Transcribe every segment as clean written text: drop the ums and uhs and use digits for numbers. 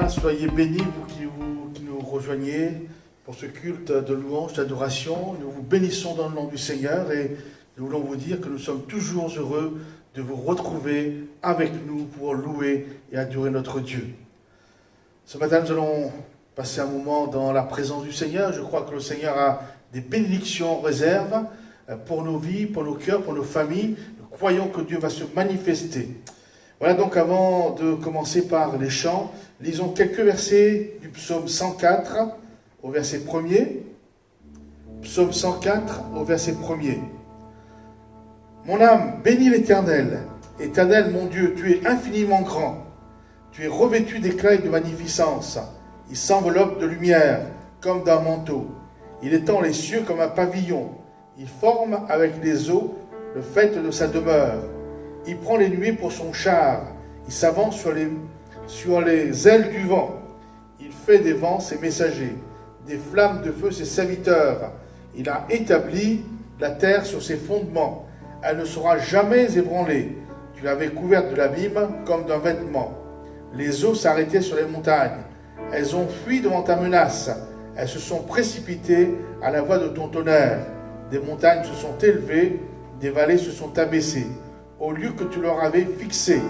matin, soyez bénis, vous qui nous rejoignez pour ce culte de louange, d'adoration. Nous vous bénissons dans le nom du Seigneur et nous voulons vous dire que nous sommes toujours heureux de vous retrouver avec nous pour louer et adorer notre Dieu. Ce matin, nous allons passer un moment dans la présence du Seigneur. Je crois que le Seigneur a des bénédictions en réserve pour nos vies, pour nos cœurs, pour nos familles. Nous croyons que Dieu va se manifester. Voilà donc, avant de commencer par les chants, lisons quelques versets du psaume 104 au verset 1er. Psaume 104 au verset 1er. Mon âme bénit l'Éternel. Éternel mon Dieu, tu es infiniment grand. Tu es revêtu d'éclat et de magnificence. Il s'enveloppe de lumière comme d'un manteau. Il étend les cieux comme un pavillon. Il forme avec les eaux le faîte de sa demeure. Il prend les nuées pour son char. Il s'avance sur les ailes du vent. Il fait des vents ses messagers, des flammes de feu ses serviteurs. Il a établi la terre sur ses fondements. Elle ne sera jamais ébranlée. Tu l'avais couverte de l'abîme comme d'un vêtement. Les eaux s'arrêtaient sur les montagnes. Elles ont fui devant ta menace. Elles se sont précipitées à la voix de ton tonnerre. Des montagnes se sont élevées, des vallées se sont abaissées. Au lieu que tu leur avais fixé,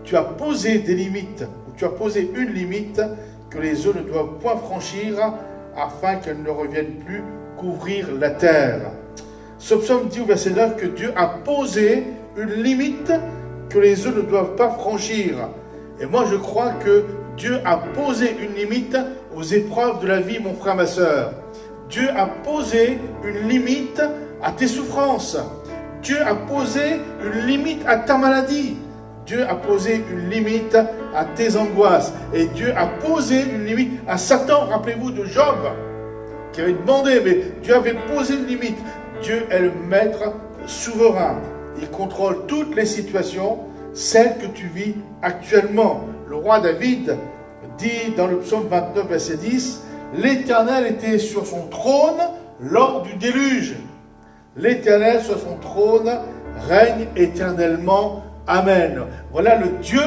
tu as posé des limites, ou tu as posé une limite que les eaux ne doivent point franchir, afin qu'elles ne reviennent plus couvrir la terre. Ce psaume dit au verset 9 que Dieu a posé une limite que les eaux ne doivent pas franchir. Et moi je crois que Dieu a posé une limite aux épreuves de la vie, mon frère, ma soeur. Dieu a posé une limite à tes souffrances. Dieu a posé une limite à ta maladie. Dieu a posé une limite à tes angoisses. Et Dieu a posé une limite à Satan. Rappelez-vous de Job, qui avait demandé, mais Dieu avait posé une limite. Dieu est le maître souverain. Il contrôle toutes les situations, celles que tu vis actuellement. Le roi David dit dans le psaume 29, verset 10, « L'Éternel était sur son trône lors du déluge. L'Éternel sur son trône règne éternellement. Amen. » Voilà le Dieu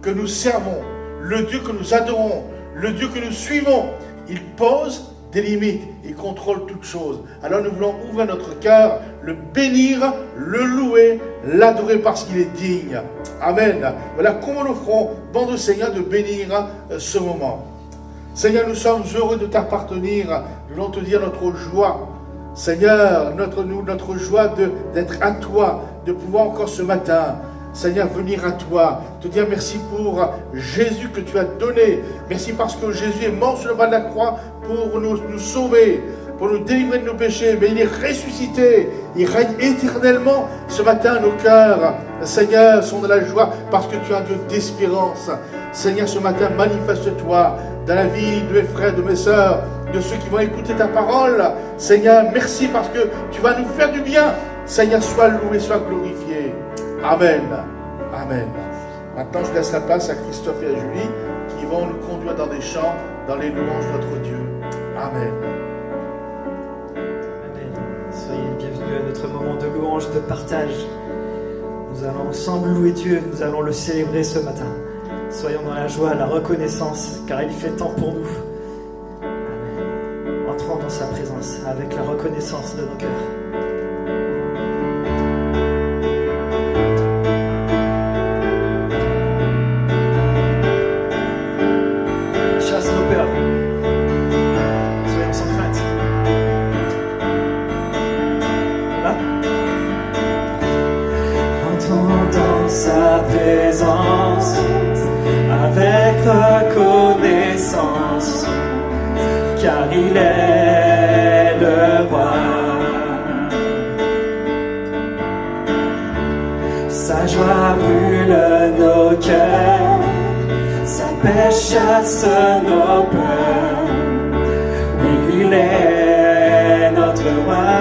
que nous servons, le Dieu que nous adorons, le Dieu que nous suivons. Il pose des limites, il contrôle toutes choses. Alors nous voulons ouvrir notre cœur, le bénir, le louer, l'adorer parce qu'il est digne. Amen. Voilà comment nous ferons, bande Seigneur, de bénir ce moment. Seigneur, nous sommes heureux de t'appartenir. Nous voulons te dire notre joie. Seigneur, notre joie d'être à toi, de pouvoir encore ce matin, Seigneur, venir à toi, te dire merci pour Jésus que tu as donné. Merci parce que Jésus est mort sur le bas de la croix pour nous sauver, pour nous délivrer de nos péchés. Mais il est ressuscité, il règne éternellement. Ce matin, nos cœurs, Seigneur, sont de la joie parce que tu es un Dieu d'espérance. Seigneur, ce matin, manifeste-toi dans la vie de mes frères, de mes sœurs, de ceux qui vont écouter ta parole. Seigneur, merci parce que tu vas nous faire du bien. Seigneur, sois loué, sois glorifié. Amen. Amen. Maintenant, je laisse la place à Christophe et à Julie qui vont nous conduire dans des chants, dans les louanges de notre Dieu. Amen. Amen. Soyez bienvenus à notre moment de louange, de partage. Nous allons ensemble louer Dieu, nous allons le célébrer ce matin. Soyons dans la joie, la reconnaissance, car il fait tant pour nous. Amen. Entrons dans sa présence avec la reconnaissance de nos cœurs. Présence, avec reconnaissance, car il est le roi. Sa joie brûle nos cœurs, sa paix chasse nos peurs. Oui, il est notre roi.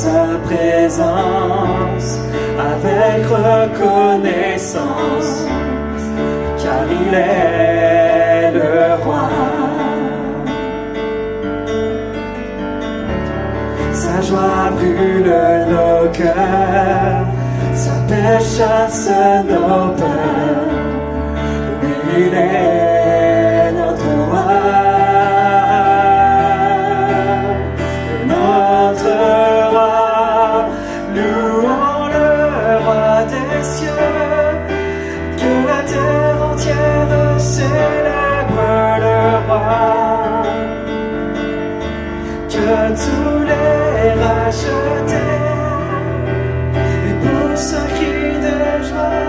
sa présence avec reconnaissance, car il est le roi. Sa joie brûle nos cœurs, sa paix chasse nos peurs. Oui, il est notre roi, notre roi. Louons le roi des cieux, que la terre entière célèbre le roi, que tous les rachetés poussent un cri de joie.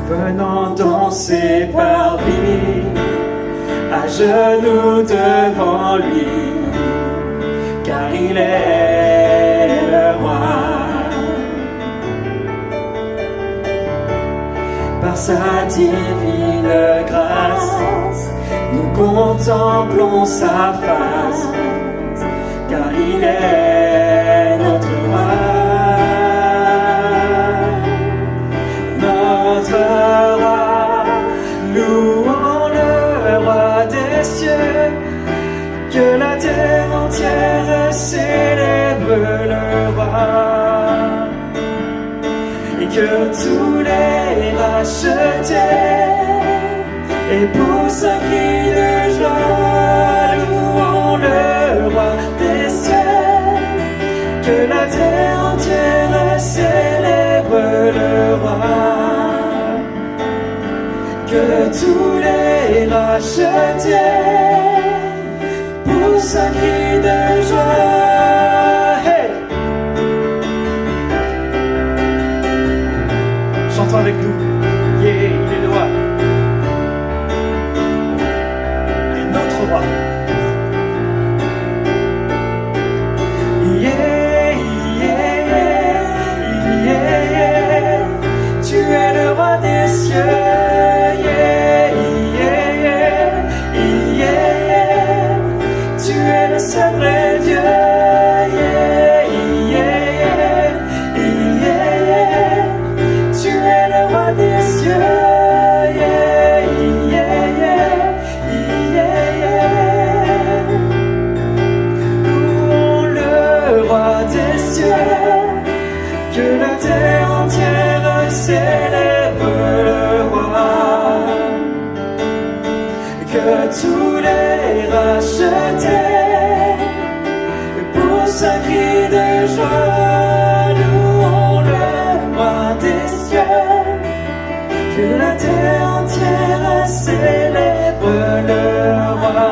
Venons danser par lui, à genoux devant lui, car il est le roi. Par sa divine grâce, nous contemplons sa face, car il est notre roi. Notre roi, louons le roi des cieux, que la terre entière célèbre le roi, et que tous les rachetés poussent un cri de joie. Louons le roi des cieux, que la terre entière célèbre le roi, que tous les rachetés poussent un cri de joie. Hey! Chantons avec nous. Yeah, il est le roi. Il est notre roi. Yeah, yeah, yeah. Tu es le roi des cieux. C'est vrai Dieu, yeah, yeah, yeah, yeah. Tu es le roi des cieux, yeah, yeah, yeah, yeah. Louons le roi des cieux, que la terre entière célèbre le roi, que tous les rachetés un cri de joie. Louons le roi des cieux, que la terre entière célèbre le roi,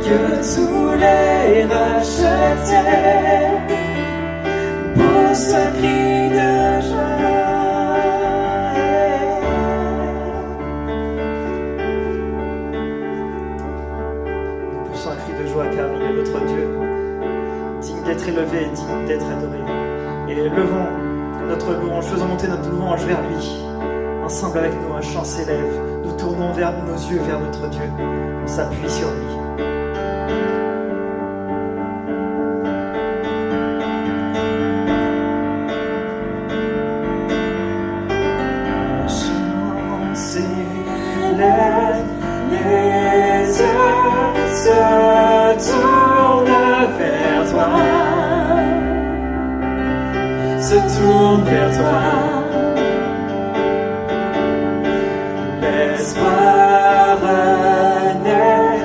que tous les rachetés poussent un cri de joie. Poussons un cri de joie, car il est notre Dieu, digne d'être élevé, digne d'être adoré. Et levons notre louange, faisons monter notre louange vers lui. Ensemble avec nous, un chant s'élève. Nous tournons nos yeux vers notre Dieu. On s'appuie sur lui. Un chant s'élève, les yeux se tournent vers toi, se tournent vers toi. L'espoir renaît,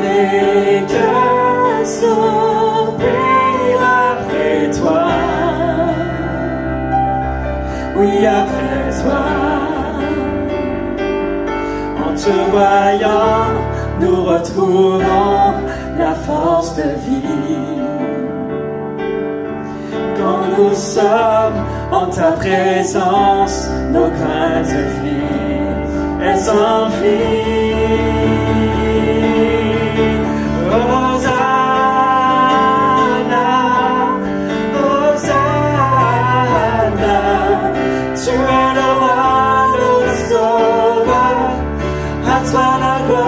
les cœurs soupirent après toi. Oui, après toi. En te voyant, nous retrouvons la force de vie. Quand nous sommes en ta présence, nos craintes fuient, elles s'enfuient. Hosanna, Hosanna, tu es le roi, le sauveur, à toi la gloire.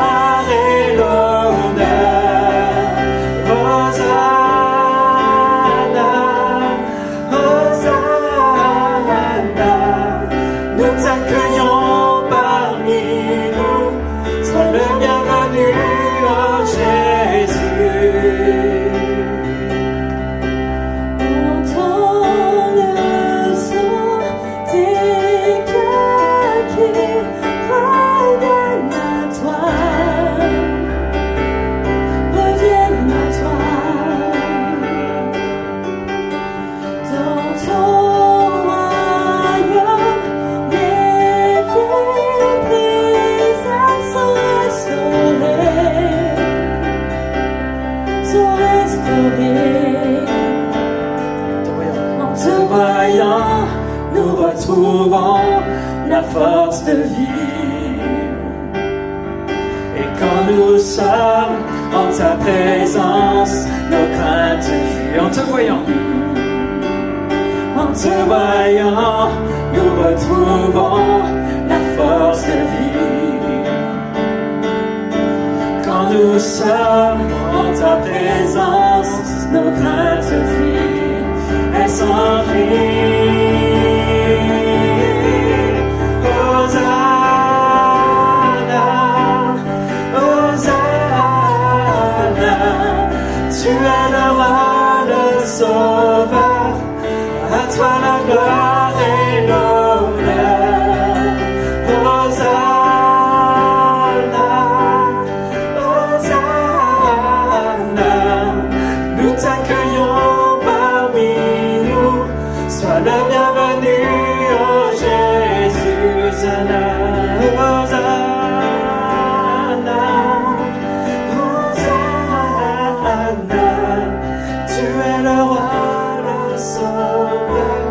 retrouvons la force de vivre. Et quand nous sommes en ta présence, nos craintes fuient. En te voyant, nous retrouvons la force de vivre. Quand nous sommes en ta présence, nos craintes fuient, elles s'enfuient. Hosanna, Hosanna, tu es le roi, le sauveur, à toi la gloire et l'honneur. Hosanna, Hosanna, nous t'accueillons parmi nous. Sois le bienvenu, oh Jésus. Hosanna, Hosanna, Hosanna, tu es le roi, le sauveur,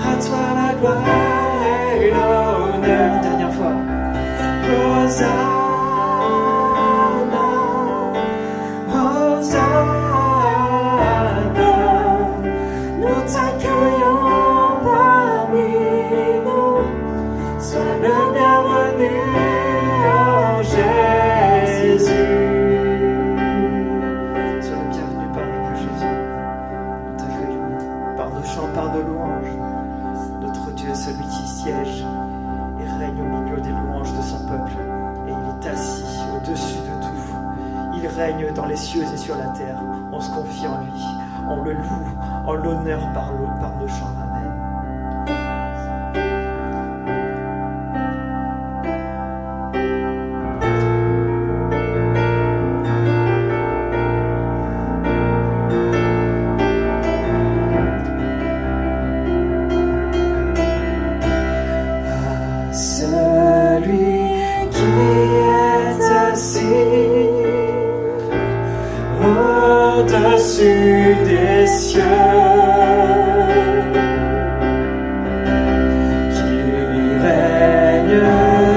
à toi la gloire et l'honneur. Dernière fois. Hosanna, Hosanna, nous t'accueillons parmi nous. Sois le bienvenu, oh Jésus. Sois le bienvenu parmi nous, Jésus. Nous t'accueillons par nos chants, par nos louanges. Notre Dieu est celui qui siège et règne au milieu des louanges de son peuple. Et il est assis au-dessus de tout. Il règne dans les cieux et sur la terre. On se confie en lui. On le loue, en l'honneur par nos chants. Amen. Celui qui est assis au-dessus des cieux, qui règne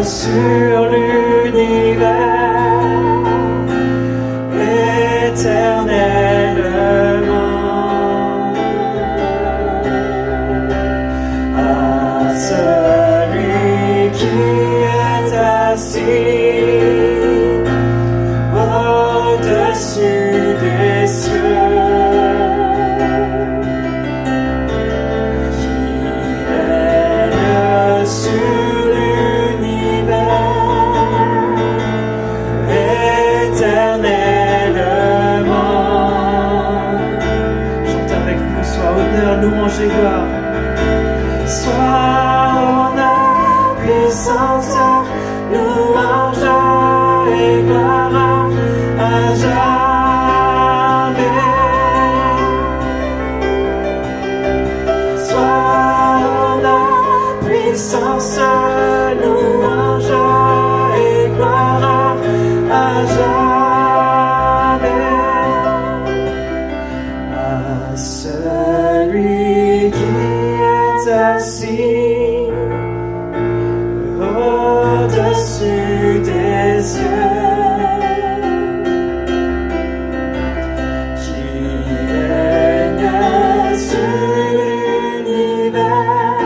sur l'univers éternellement. À celui qui est assis au-dessus des cieux, qui règne sur l'univers éternellement. Chante avec nous, sois honneur, louange et gloire. Sois honneur, puissance, louange et gloire à jamais. Sois honneur, puissance, louange et gloire à jamais. À celui qui est assis au-dessus des cieux, qui règne sur l'univers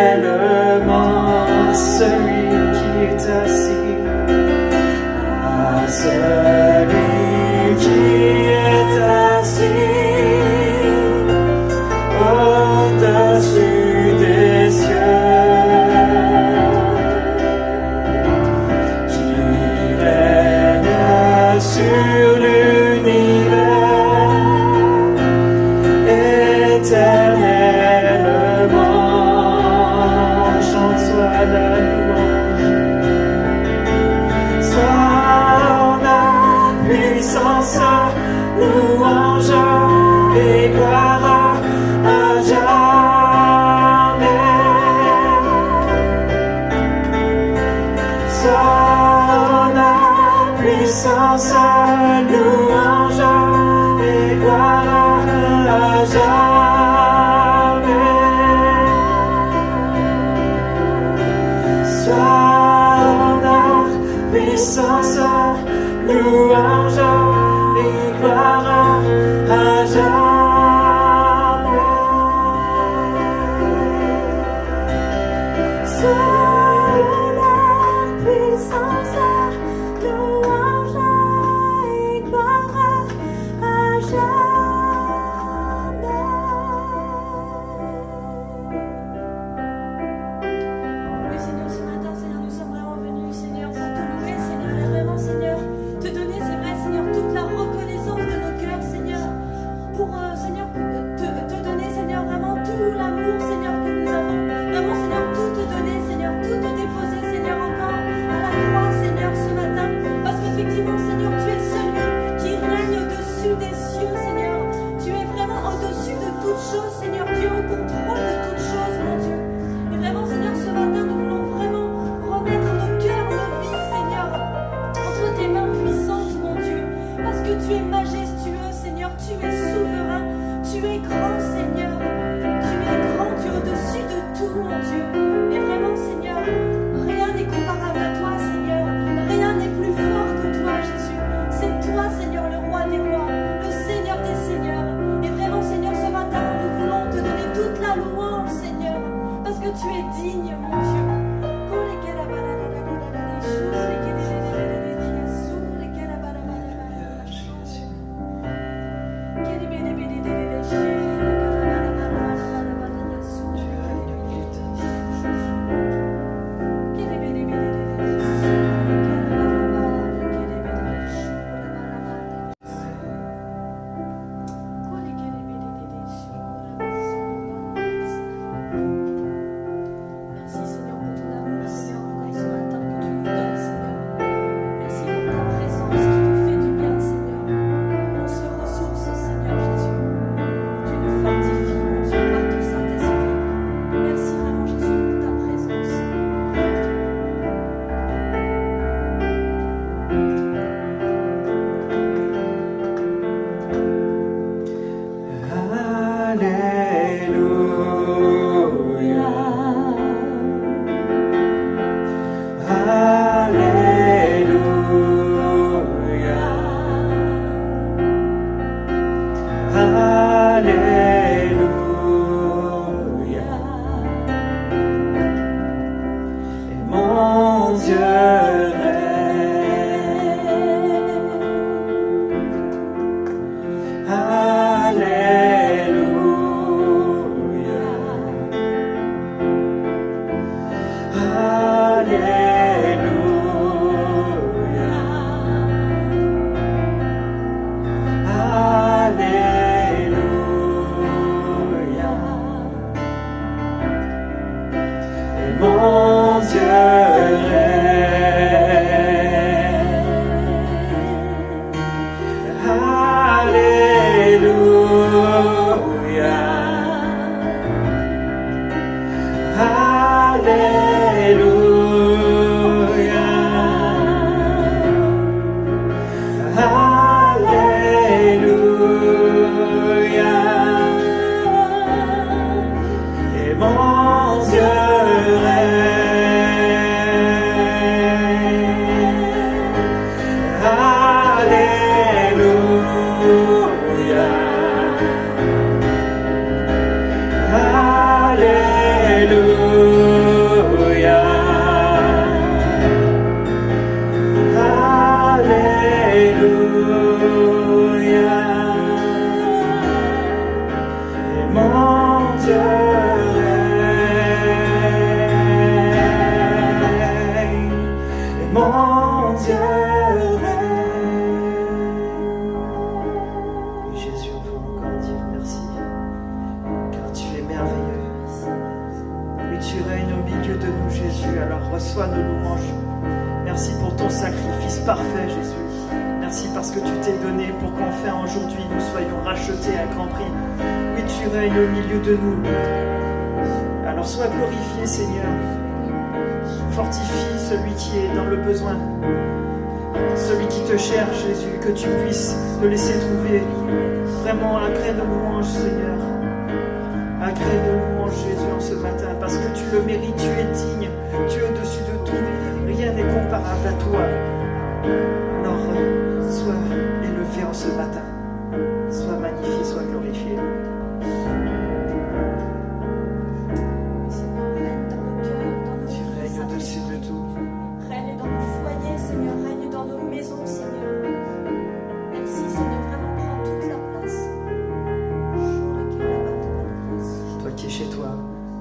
éternellement. Celui qui est assis, à celui qui est assis au-dessus des cieux, qui règne sur l'univers éternellement. Chante, sois la louange, sois la puissance, louange et gloire à jamais. Sois la puissance, louange et gloire à jamais.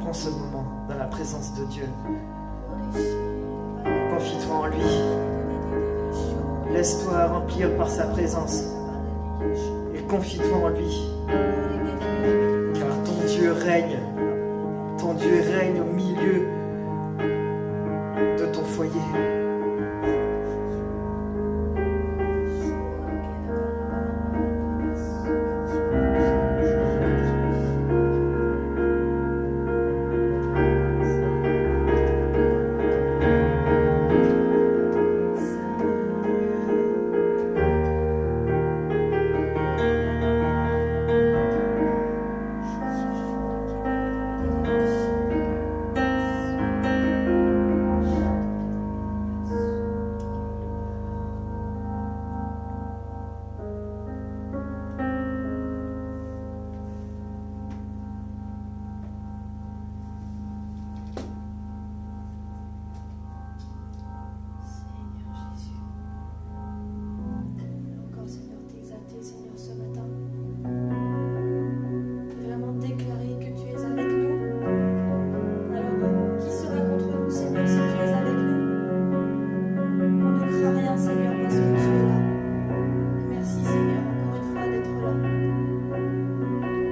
Prends ce moment dans la présence de Dieu. Confie-toi en lui. Laisse-toi remplir par sa présence. Et confie-toi en lui. Car ton Dieu règne. Ton Dieu règne au milieu de ton foyer. Trésor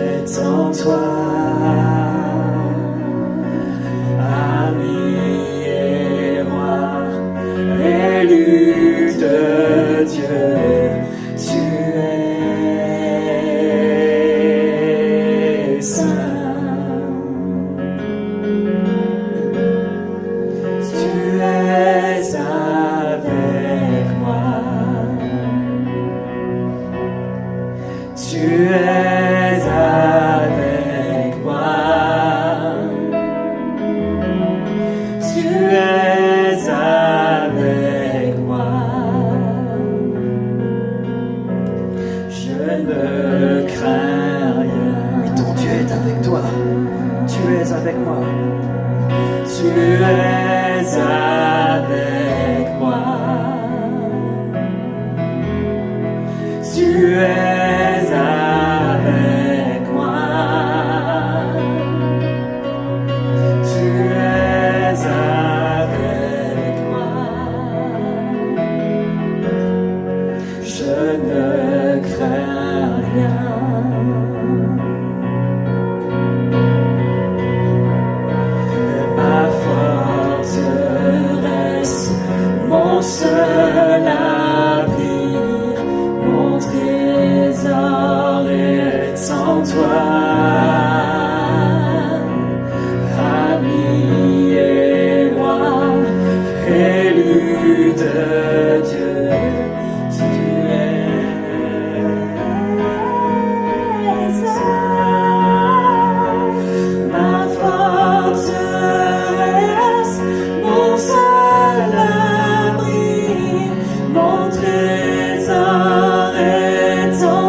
est en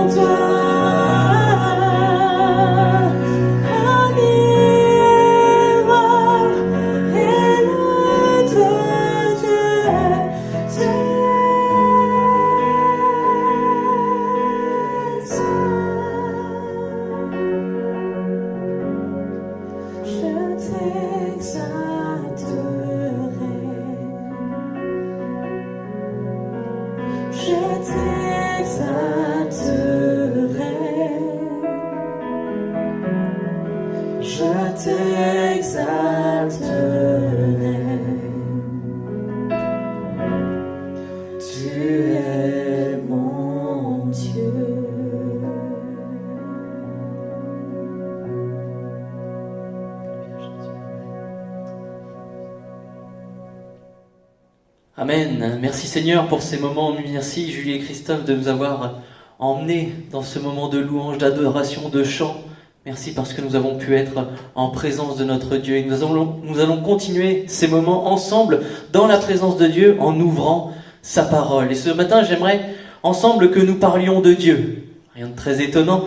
toi. t'exalterai. Tu es mon Dieu. Amen. Merci Seigneur pour ces moments. Merci Julie et Christophe de nous avoir emmenés dans ce moment de louange, d'adoration, de chant. Merci parce que nous avons pu être en présence de notre Dieu. Et nous allons continuer ces moments ensemble dans la présence de Dieu en ouvrant sa parole. Et ce matin, j'aimerais ensemble que nous parlions de Dieu. Rien de très étonnant,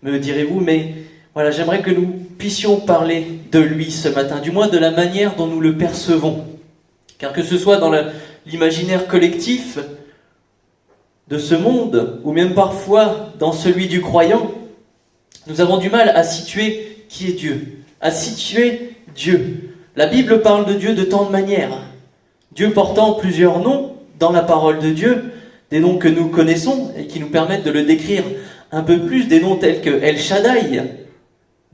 me direz-vous, mais voilà, j'aimerais que nous puissions parler de lui ce matin, du moins de la manière dont nous le percevons. Car que ce soit dans l'imaginaire collectif de ce monde, ou même parfois dans celui du croyant, nous avons du mal à situer qui est Dieu, à situer Dieu. La Bible parle de Dieu de tant de manières. Dieu portant plusieurs noms dans la parole de Dieu, des noms que nous connaissons et qui nous permettent de le décrire un peu plus, des noms tels que El Shaddai,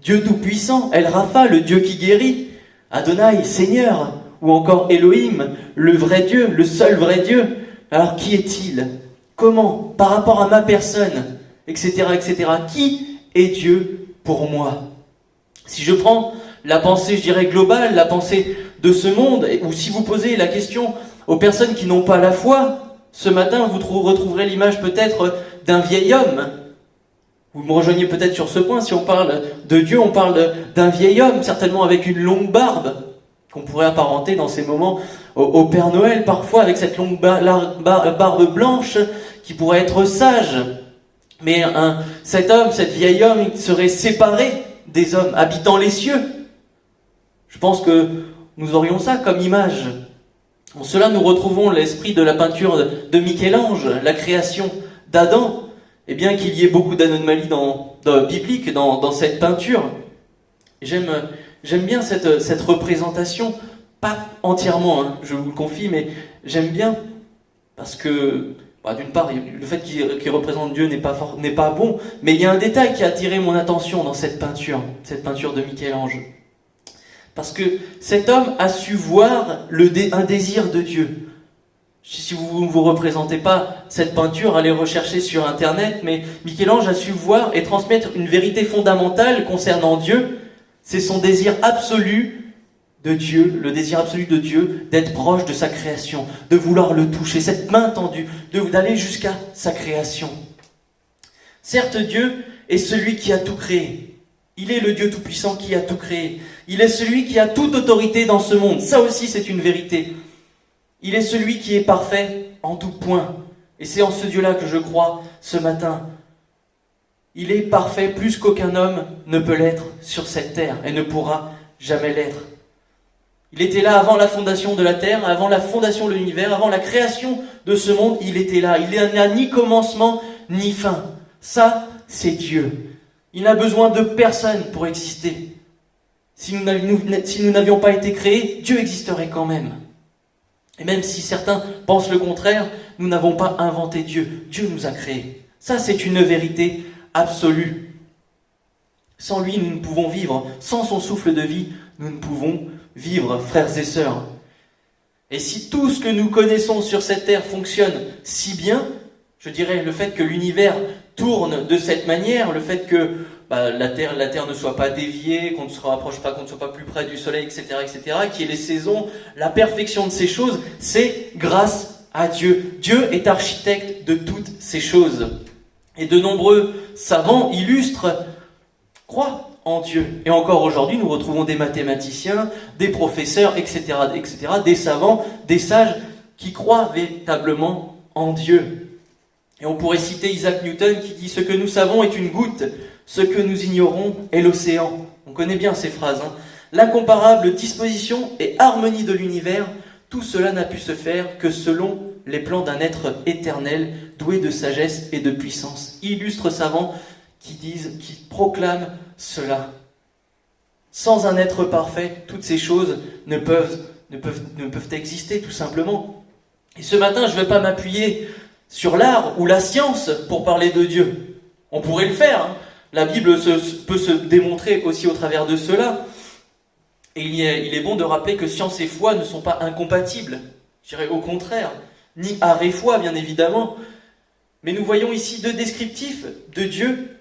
Dieu Tout-Puissant, El Rapha, le Dieu qui guérit, Adonai, Seigneur, ou encore Elohim, le vrai Dieu, le seul vrai Dieu. Alors qui est-il? Comment? Par rapport à ma personne, etc., etc. Qui est Dieu pour moi? Si je prends la pensée, je dirais, globale, la pensée de ce monde, ou si vous posez la question aux personnes qui n'ont pas la foi, ce matin, vous retrouverez l'image peut-être d'un vieil homme. Vous me rejoignez peut-être sur ce point, si on parle de Dieu, on parle d'un vieil homme, certainement avec une longue barbe, qu'on pourrait apparenter dans ces moments au Père Noël, parfois avec cette longue barbe blanche, qui pourrait être sage. Mais cet homme, cet vieil homme, il serait séparé des hommes habitant les cieux. Je pense que nous aurions ça comme image. En cela, nous retrouvons l'esprit de la peinture de Michel-Ange, la création d'Adam, et bien qu'il y ait beaucoup d'anomalies bibliques dans cette peinture. J'aime bien cette représentation, pas entièrement, hein, je vous le confie, mais j'aime bien parce que, d'une part, le fait qu'il représente Dieu n'est pas bon, mais il y a un détail qui a attiré mon attention dans cette peinture de Michel-Ange. Parce que cet homme a su voir un désir de Dieu. Si vous ne vous représentez pas cette peinture, allez rechercher sur Internet, mais Michel-Ange a su voir et transmettre une vérité fondamentale concernant Dieu. C'est son désir absolu de Dieu, le désir absolu de Dieu d'être proche de sa création, de vouloir le toucher, cette main tendue, d'aller jusqu'à sa création. Certes, Dieu est celui qui a tout créé. Il est le Dieu Tout-Puissant qui a tout créé. Il est celui qui a toute autorité dans ce monde. Ça aussi, c'est une vérité. Il est celui qui est parfait en tout point. Et c'est en ce Dieu-là que je crois ce matin. Il est parfait plus qu'aucun homme ne peut l'être sur cette terre et ne pourra jamais l'être. Il était là avant la fondation de la terre, avant la fondation de l'univers, avant la création de ce monde, il était là. Il n'a ni commencement ni fin. Ça, c'est Dieu. Il n'a besoin de personne pour exister. Si nous n'avions pas été créés, Dieu existerait quand même. Et même si certains pensent le contraire, nous n'avons pas inventé Dieu. Dieu nous a créés. Ça, c'est une vérité absolue. Sans lui, nous ne pouvons vivre. Sans son souffle de vie, nous ne pouvons vivre, frères et sœurs. Et si tout ce que nous connaissons sur cette terre fonctionne si bien, je dirais le fait que l'univers tourne de cette manière, le fait que la terre ne soit pas déviée, qu'on ne se rapproche pas, qu'on ne soit pas plus près du soleil, etc., qu'il y ait les saisons, la perfection de ces choses, c'est grâce à Dieu. Dieu est architecte de toutes ces choses. Et de nombreux savants illustres croient en Dieu. Et encore aujourd'hui, nous retrouvons des mathématiciens, des professeurs, etc., des savants, des sages qui croient véritablement en Dieu. Et on pourrait citer Isaac Newton qui dit « Ce que nous savons est une goutte, ce que nous ignorons est l'océan ». On connaît bien ces phrases. L'incomparable disposition et harmonie de l'univers, tout cela n'a pu se faire que selon les plans d'un être éternel, doué de sagesse et de puissance. Illustres savants qui proclament cela. Sans un être parfait, toutes ces choses ne peuvent exister, tout simplement. Et ce matin, je ne vais pas m'appuyer sur l'art ou la science pour parler de Dieu. On pourrait le faire, hein. La Bible peut se démontrer aussi au travers de cela. Et il est bon de rappeler que science et foi ne sont pas incompatibles. Je dirais au contraire, ni art et foi, bien évidemment. Mais nous voyons ici deux descriptifs de Dieu.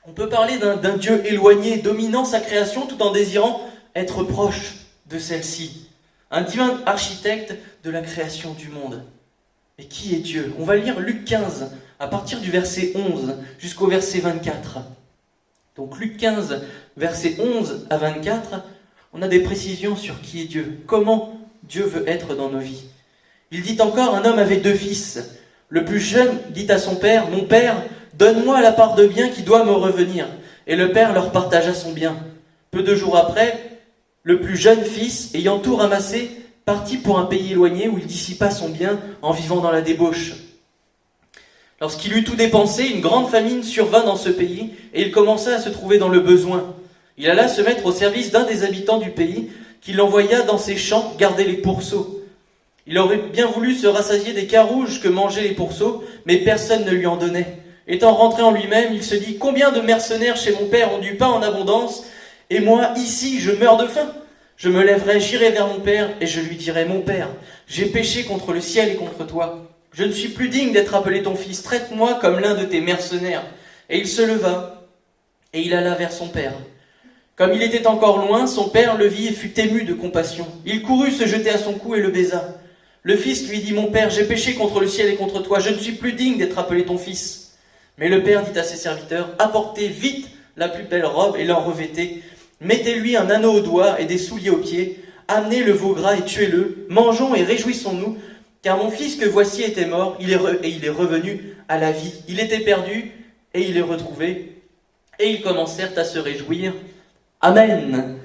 On peut parler d'un Dieu éloigné, dominant sa création tout en désirant être proche de celle-ci. Un divin architecte de la création du monde. Mais qui est Dieu? On va lire Luc 15, à partir du verset 11 jusqu'au verset 24. Donc Luc 15, verset 11 à 24, on a des précisions sur qui est Dieu, comment Dieu veut être dans nos vies. Il dit encore, un homme avait 2 fils. Le plus jeune dit à son père, « Mon père, donne-moi la part de bien qui doit me revenir. » Et le père leur partagea son bien. Peu de jours après, le plus jeune fils, ayant tout ramassé, partit pour un pays éloigné où il dissipa son bien en vivant dans la débauche. Lorsqu'il eut tout dépensé, une grande famine survint dans ce pays et il commença à se trouver dans le besoin. Il alla se mettre au service d'un des habitants du pays qui l'envoya dans ses champs garder les pourceaux. Il aurait bien voulu se rassasier des carouges que mangeaient les pourceaux, mais personne ne lui en donnait. Étant rentré en lui-même, il se dit « Combien de mercenaires chez mon père ont du pain en abondance, et moi, ici, je meurs de faim. Je me lèverai, j'irai vers mon père, et je lui dirai « Mon père, j'ai péché contre le ciel et contre toi. Je ne suis plus digne d'être appelé ton fils, traite-moi comme l'un de tes mercenaires. » Et il se leva, et il alla vers son père. Comme il était encore loin, son père le vit et fut ému de compassion. Il courut se jeter à son cou et le baisa. Le fils lui dit « Mon père, j'ai péché contre le ciel et contre toi, je ne suis plus digne d'être appelé ton fils. » Mais le père dit à ses serviteurs « Apportez vite la plus belle robe et l'en revêtez. Mettez-lui un anneau au doigt et des souliers aux pieds. Amenez le veau gras et tuez-le. Mangeons et réjouissons-nous. Car mon fils que voici était mort, il est revenu à la vie. Il était perdu et il est retrouvé. » Et ils commencèrent à se réjouir. Amen.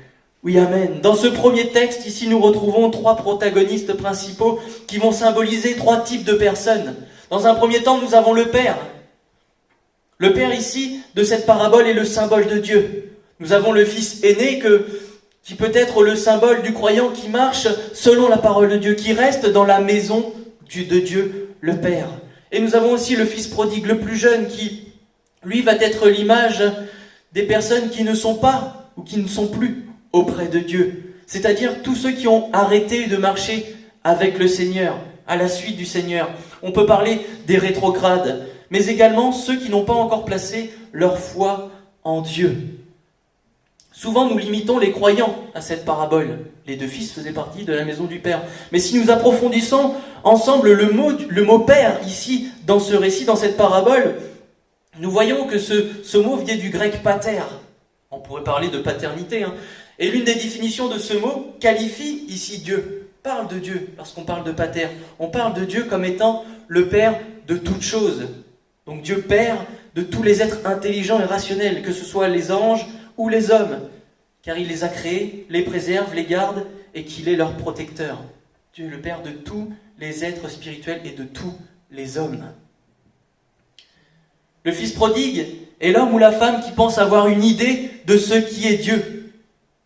Oui, amen. Dans ce premier texte, ici, nous retrouvons 3 protagonistes principaux qui vont symboliser 3 types de personnes. Dans un premier temps, nous avons le Père. Le Père, ici, de cette parabole, est le symbole de Dieu. Nous avons le Fils aîné qui peut être le symbole du croyant qui marche selon la parole de Dieu, qui reste dans la maison de Dieu, le Père. Et nous avons aussi le Fils prodigue, le plus jeune, qui, lui, va être l'image des personnes qui ne sont pas ou qui ne sont plus auprès de Dieu. C'est-à-dire tous ceux qui ont arrêté de marcher avec le Seigneur, à la suite du Seigneur. On peut parler des rétrogrades, mais également ceux qui n'ont pas encore placé leur foi en Dieu. Souvent, nous limitons les croyants à cette parabole. Les 2 fils faisaient partie de la maison du Père. Mais si nous approfondissons ensemble le mot Père, ici, dans ce récit, dans cette parabole, nous voyons que ce mot vient du grec pater. On pourrait parler de paternité. Et l'une des définitions de ce mot qualifie ici Dieu. Parle de Dieu, lorsqu'on parle de pater. On parle de Dieu comme étant le Père de toutes choses. Donc Dieu Père de tous les êtres intelligents et rationnels, que ce soit les anges ou les hommes, car il les a créés, les préserve, les garde, et qu'il est leur protecteur. Dieu est le Père de tous les êtres spirituels et de tous les hommes. Le Fils prodigue est l'homme ou la femme qui pense avoir une idée de ce qui est Dieu.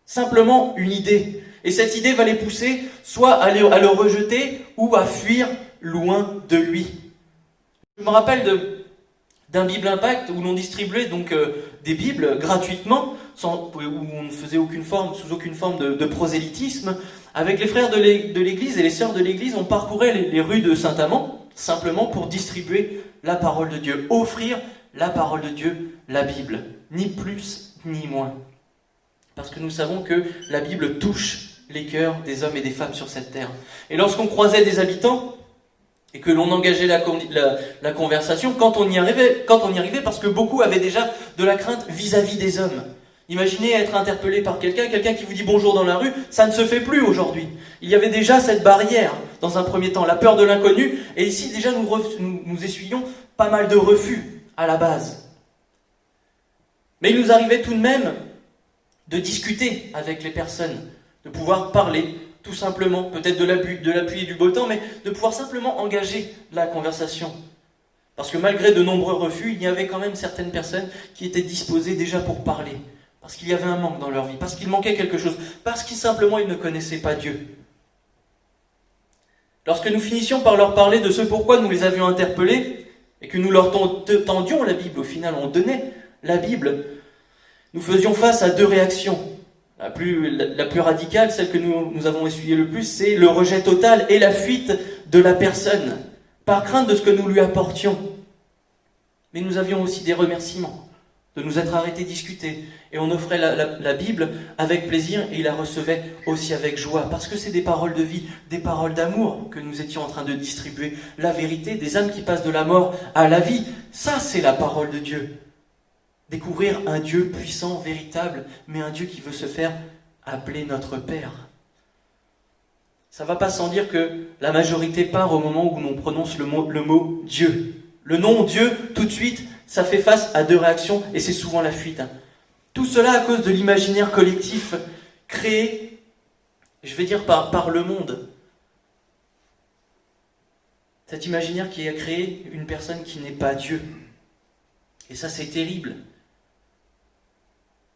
Simplement une idée. Et cette idée va les pousser soit à le rejeter ou à fuir loin de lui. Je me rappelle d'un Bible Impact où l'on distribuait donc des Bibles gratuitement, où on ne faisait sous aucune forme de prosélytisme. Avec les frères de l'Église et les sœurs de l'Église, on parcourait les rues de Saint-Amand, simplement pour distribuer la parole de Dieu, offrir la parole de Dieu, la Bible, ni plus ni moins. Parce que nous savons que la Bible touche les cœurs des hommes et des femmes sur cette terre. Et lorsqu'on croisait des habitants, et que l'on engageait la conversation, quand on y arrivait, parce que beaucoup avaient déjà de la crainte vis-à-vis des hommes. Imaginez être interpellé par quelqu'un qui vous dit bonjour dans la rue, ça ne se fait plus aujourd'hui. Il y avait déjà cette barrière, dans un premier temps, la peur de l'inconnu, et ici déjà nous essuyons pas mal de refus à la base. Mais il nous arrivait tout de même de discuter avec les personnes, de pouvoir parler, tout simplement, peut-être de la pluie et du beau temps, mais de pouvoir simplement engager la conversation. Parce que malgré de nombreux refus, il y avait quand même certaines personnes qui étaient disposées déjà pour parler. Parce qu'il y avait un manque dans leur vie, parce qu'il manquait quelque chose, parce qu'ils simplement ils ne connaissaient pas Dieu. Lorsque nous finissions par leur parler de ce pourquoi nous les avions interpellés, et que nous leur tendions la Bible, au final on donnait la Bible, nous faisions face à deux réactions. La plus radicale, celle que nous avons essuyé le plus, c'est le rejet total et la fuite de la personne, par crainte de ce que nous lui apportions. Mais nous avions aussi des remerciements, de nous être arrêtés discuter, et on offrait la Bible avec plaisir, et ils la recevaient aussi avec joie, parce que c'est des paroles de vie, des paroles d'amour que nous étions en train de distribuer, la vérité, des âmes qui passent de la mort à la vie. Ça, c'est la parole de Dieu. Découvrir un Dieu puissant, véritable, mais un Dieu qui veut se faire appeler notre Père. Ça ne va pas sans dire que la majorité part au moment où l'on prononce le mot Dieu. Le nom Dieu, tout de suite, ça fait face à deux réactions, et c'est souvent la fuite. Tout cela à cause de l'imaginaire collectif créé, je vais dire par le monde. Cet imaginaire qui a créé une personne qui n'est pas Dieu. Et ça, c'est terrible.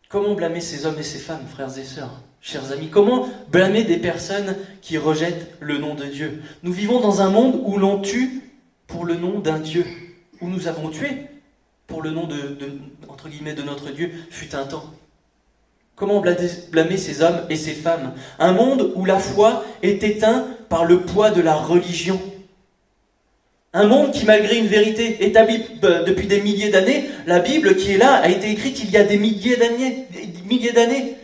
Comment blâmer ces hommes et ces femmes, frères et sœurs, chers amis? Comment blâmer des personnes qui rejettent le nom de Dieu? Nous vivons dans un monde où l'on tue pour le nom d'un Dieu, où nous avons tué pour le nom entre guillemets, de notre Dieu, fut un temps. Comment blâmer ces hommes et ces femmes? Un monde où la foi est éteinte par le poids de la religion. Un monde qui, malgré une vérité établie depuis des milliers d'années, la Bible qui est là a été écrite il y a des milliers d'années.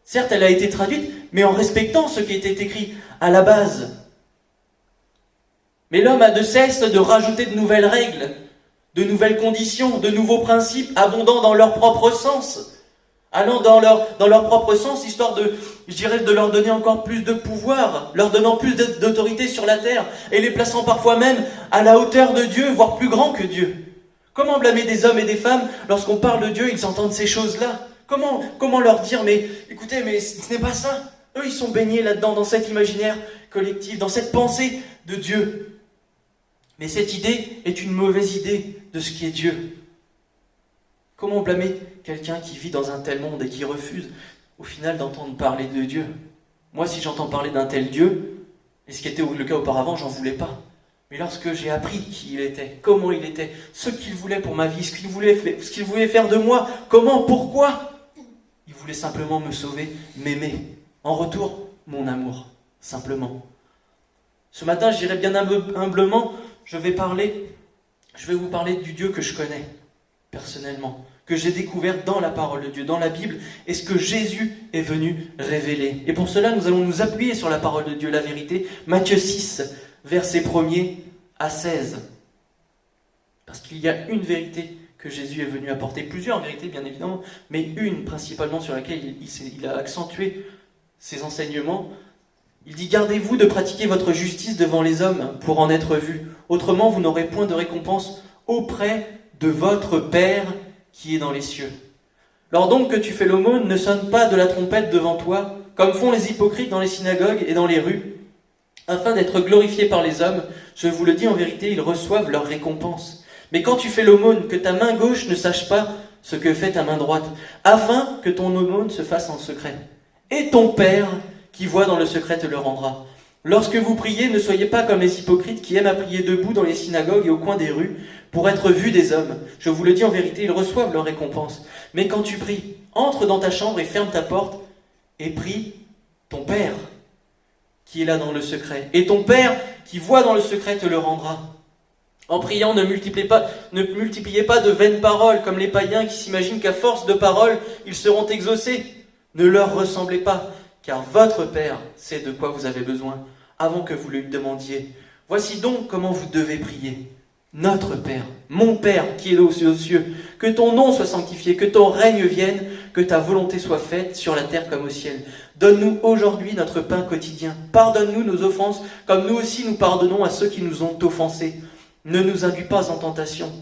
Certes, elle a été traduite, mais en respectant ce qui était écrit à la base. Mais l'homme a de cesse de rajouter de nouvelles règles, de nouvelles conditions, de nouveaux principes abondant dans leur propre sens, allant dans leur propre sens, histoire de leur donner encore plus de pouvoir, leur donnant plus d'autorité sur la terre, et les plaçant parfois même à la hauteur de Dieu, voire plus grand que Dieu. Comment blâmer des hommes et des femmes lorsqu'on parle de Dieu, ils entendent ces choses-là? Comment leur dire, mais écoutez, mais ce n'est pas ça. Eux, ils sont baignés là-dedans, dans cet imaginaire collectif, dans cette pensée de Dieu. Mais cette idée est une mauvaise idée de ce qui est Dieu. Comment blâmer quelqu'un qui vit dans un tel monde et qui refuse, au final, d'entendre parler de Dieu? Moi, si j'entends parler d'un tel Dieu, et ce qui était le cas auparavant, j'en voulais pas. Mais lorsque j'ai appris qui il était, comment il était, ce qu'il voulait pour ma vie, ce qu'il voulait faire de moi, comment, pourquoi, il voulait simplement me sauver, m'aimer. En retour, mon amour, simplement. Ce matin, je dirais bien humblement, je vais vous parler du Dieu que je connais, personnellement, que j'ai découvert dans la parole de Dieu, dans la Bible, et ce que Jésus est venu révéler. Et pour cela, nous allons nous appuyer sur la parole de Dieu, la vérité, Matthieu 6, versets 1er à 16. Parce qu'il y a une vérité que Jésus est venu apporter, plusieurs vérités bien évidemment, mais une principalement sur laquelle il a accentué ses enseignements. Il dit « Gardez-vous de pratiquer votre justice devant les hommes pour en être vus. Autrement, vous n'aurez point de récompense auprès de votre Père qui est dans les cieux. Lors donc que tu fais l'aumône, ne sonne pas de la trompette devant toi, comme font les hypocrites dans les synagogues et dans les rues, afin d'être glorifiés par les hommes. Je vous le dis en vérité, ils reçoivent leur récompense. Mais quand tu fais l'aumône, que ta main gauche ne sache pas ce que fait ta main droite, afin que ton aumône se fasse en secret. Et ton Père, qui voit dans le secret, te le rendra. Lorsque vous priez, ne soyez pas comme les hypocrites qui aiment à prier debout dans les synagogues et au coin des rues, pour être vus des hommes. Je vous le dis en vérité, ils reçoivent leur récompense. Mais quand tu pries, entre dans ta chambre et ferme ta porte, et prie ton Père, qui est là dans le secret. Et ton Père, qui voit dans le secret, te le rendra. En priant, ne multipliez pas de vaines paroles, comme les païens qui s'imaginent qu'à force de paroles, ils seront exaucés. Ne leur ressemblez pas, car votre Père sait de quoi vous avez besoin, avant que vous lui demandiez. Voici donc comment vous devez prier. Notre Père, mon Père qui est aux cieux, que ton nom soit sanctifié, que ton règne vienne, que ta volonté soit faite sur la terre comme au ciel. Donne-nous aujourd'hui notre pain quotidien. Pardonne-nous nos offenses, comme nous aussi nous pardonnons à ceux qui nous ont offensés. Ne nous induis pas en tentation,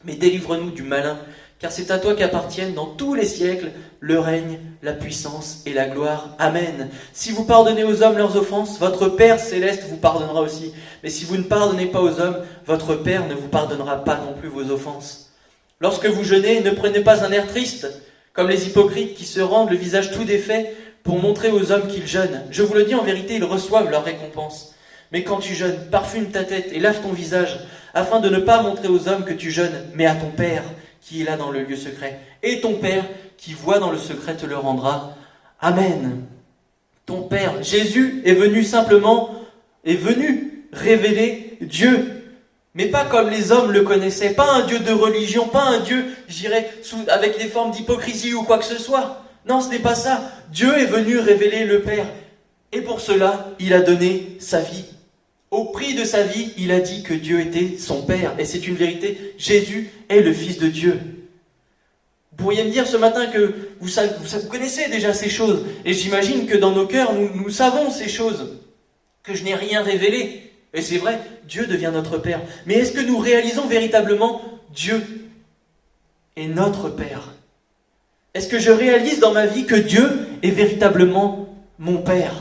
mais délivre-nous du malin, car c'est à toi qu'appartiennent dans tous les siècles le règne, la puissance et la gloire. Amen. Si vous pardonnez aux hommes leurs offenses, votre Père céleste vous pardonnera aussi. Mais si vous ne pardonnez pas aux hommes, votre Père ne vous pardonnera pas non plus vos offenses. Lorsque vous jeûnez, ne prenez pas un air triste, comme les hypocrites qui se rendent le visage tout défait pour montrer aux hommes qu'ils jeûnent. Je vous le dis en vérité, ils reçoivent leur récompense. Mais quand tu jeûnes, parfume ta tête et lave ton visage, afin de ne pas montrer aux hommes que tu jeûnes, mais à ton Père qui est là dans le lieu secret. Et ton Père qui voit dans le secret te le rendra. Amen. Ton Père, Jésus est venu révéler Dieu. Mais pas comme les hommes le connaissaient, pas un Dieu de religion, pas un Dieu, je dirais, avec des formes d'hypocrisie ou quoi que ce soit. Non, ce n'est pas ça. Dieu est venu révéler le Père. Et pour cela, il a donné sa vie. Au prix de sa vie, il a dit que Dieu était son Père. Et c'est une vérité, Jésus est le Fils de Dieu. Vous pourriez me dire ce matin que vous connaissez déjà ces choses. Et j'imagine que dans nos cœurs, nous savons ces choses. Que je n'ai rien révélé. Et c'est vrai, Dieu devient notre Père. Mais est-ce que nous réalisons véritablement Dieu est notre Père? Est-ce que je réalise dans ma vie que Dieu est véritablement mon Père?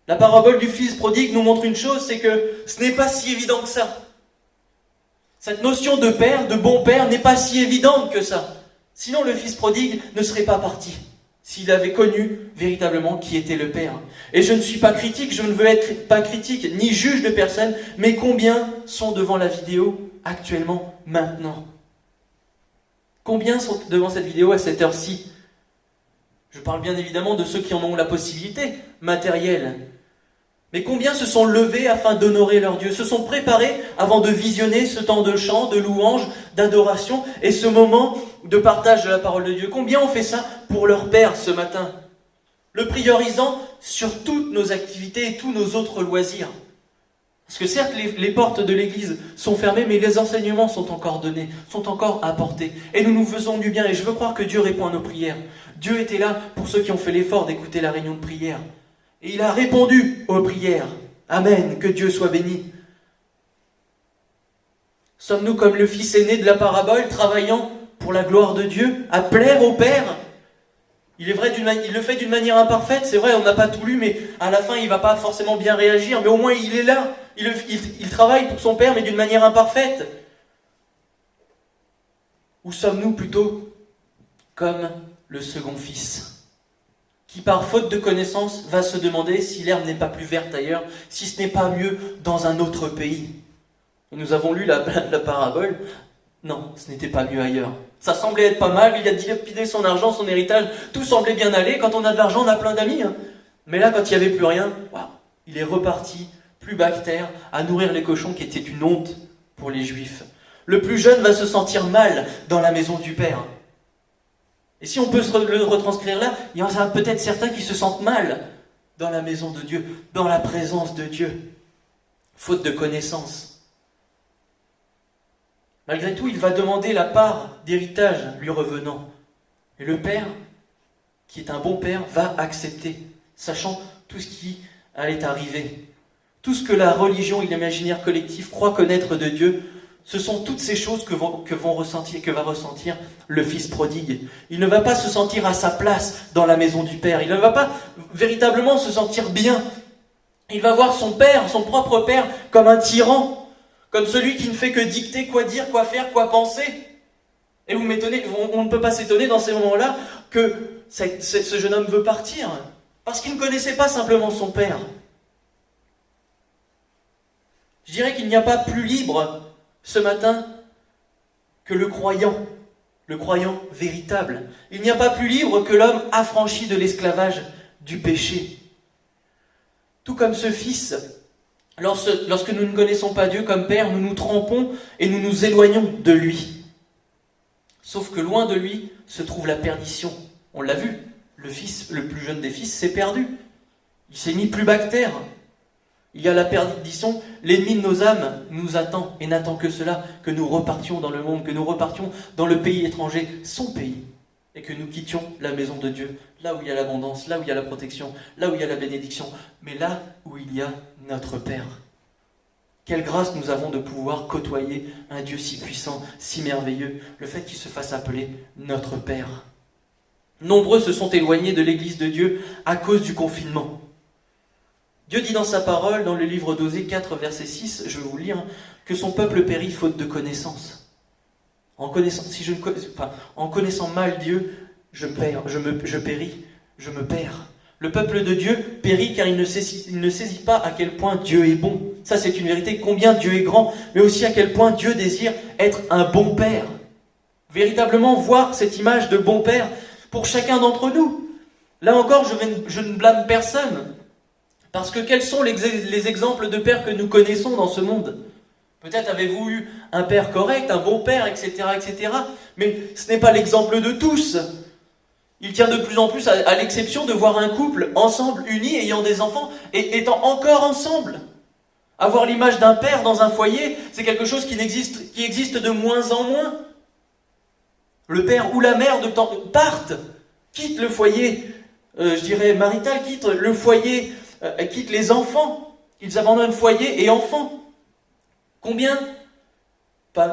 La parabole du fils prodigue nous montre une chose, c'est que ce n'est pas si évident que ça. Cette notion de père, de bon père, n'est pas si évidente que ça. Sinon le fils prodigue ne serait pas parti, s'il avait connu véritablement qui était le Père. Et je ne suis pas critique, je ne veux être pas critique, ni juge de personne, mais combien sont devant la vidéo actuellement, maintenant? Combien sont devant cette vidéo à cette heure-ci? Je parle bien évidemment de ceux qui en ont la possibilité matérielle. Mais combien se sont levés afin d'honorer leur Dieu, se sont préparés avant de visionner ce temps de chant, de louange, d'adoration et ce moment de partage de la parole de Dieu? Combien ont fait ça pour leur Père ce matin, le priorisant sur toutes nos activités et tous nos autres loisirs? Parce que certes, les portes de l'église sont fermées, mais les enseignements sont encore donnés, sont encore apportés. Et nous nous faisons du bien, et je veux croire que Dieu répond à nos prières. Dieu était là pour ceux qui ont fait l'effort d'écouter la réunion de prière. Et il a répondu aux prières. Amen, que Dieu soit béni. Sommes-nous comme le fils aîné de la parabole, travaillant pour la gloire de Dieu, à plaire au Père? Il est vrai, il le fait d'une manière imparfaite, c'est vrai, on n'a pas tout lu, mais à la fin, il ne va pas forcément bien réagir, mais au moins il est là. Il travaille pour son Père, mais d'une manière imparfaite. Ou sommes-nous plutôt comme le second fils, qui par faute de connaissance va se demander si l'herbe n'est pas plus verte ailleurs, si ce n'est pas mieux dans un autre pays? Et nous avons lu la parabole. Non, ce n'était pas mieux ailleurs. Ça semblait être pas mal, il a dilapidé son argent, son héritage, tout semblait bien aller. Quand on a de l'argent, on a plein d'amis. Mais là, quand il n'y avait plus rien, il est reparti, plus bactère, à nourrir les cochons, qui étaient une honte pour les Juifs. Le plus jeune va se sentir mal dans la maison du Père. Et si on peut le retranscrire là, il y en a peut-être certains qui se sentent mal dans la maison de Dieu, dans la présence de Dieu, faute de connaissance. Malgré tout, il va demander la part d'héritage lui revenant. Et le Père, qui est un bon Père, va accepter, sachant tout ce qui allait arriver. Tout ce que la religion et l'imaginaire collectif croient connaître de Dieu, ce sont toutes ces choses que va ressentir le fils prodigue. Il ne va pas se sentir à sa place dans la maison du Père. Il ne va pas véritablement se sentir bien. Il va voir son Père, son propre Père, comme un tyran, comme celui qui ne fait que dicter quoi dire, quoi faire, quoi penser. Et vous m'étonnez, on ne peut pas s'étonner dans ces moments-là que ce jeune homme veut partir, parce qu'il ne connaissait pas simplement son Père. Je dirais qu'il n'y a pas plus libre ce matin que le croyant véritable. Il n'y a pas plus libre que l'homme affranchi de l'esclavage du péché. Tout comme ce fils, lorsque nous ne connaissons pas Dieu comme Père, nous nous trompons et nous nous éloignons de lui. Sauf que loin de lui se trouve la perdition. On l'a vu, le fils, le plus jeune des fils, s'est perdu. Il s'est mis plus bactère. Il y a la perdition, l'ennemi de nos âmes nous attend et n'attend que cela, que nous repartions dans le monde, que nous repartions dans le pays étranger, son pays, et que nous quittions la maison de Dieu, là où il y a l'abondance, là où il y a la protection, là où il y a la bénédiction, mais là où il y a notre Père. Quelle grâce nous avons de pouvoir côtoyer un Dieu si puissant, si merveilleux, le fait qu'il se fasse appeler notre Père. Nombreux se sont éloignés de l'Église de Dieu à cause du confinement. Dieu dit dans sa parole, dans le livre d'Osée 4, verset 6, je vais vous lire, que son peuple périt faute de connaissance. En connaissant mal Dieu, je péris, je me perds. Le peuple de Dieu périt car il ne saisit pas à quel point Dieu est bon. Ça, c'est une vérité, combien Dieu est grand, mais aussi à quel point Dieu désire être un bon père. Véritablement voir cette image de bon père pour chacun d'entre nous. Là encore, je ne blâme personne. Parce que quels sont les exemples de pères que nous connaissons dans ce monde? Peut-être avez-vous eu un père correct, un bon père, etc., etc. Mais ce n'est pas l'exemple de tous. Il tient de plus en plus à l'exception de voir un couple ensemble, unis, ayant des enfants, et étant encore ensemble. Avoir l'image d'un père dans un foyer, c'est quelque chose qui existe de moins en moins. Le père ou la mère partent, quittent le foyer, marital, quittent le foyer, quittent les enfants. Ils abandonnent foyer et enfants.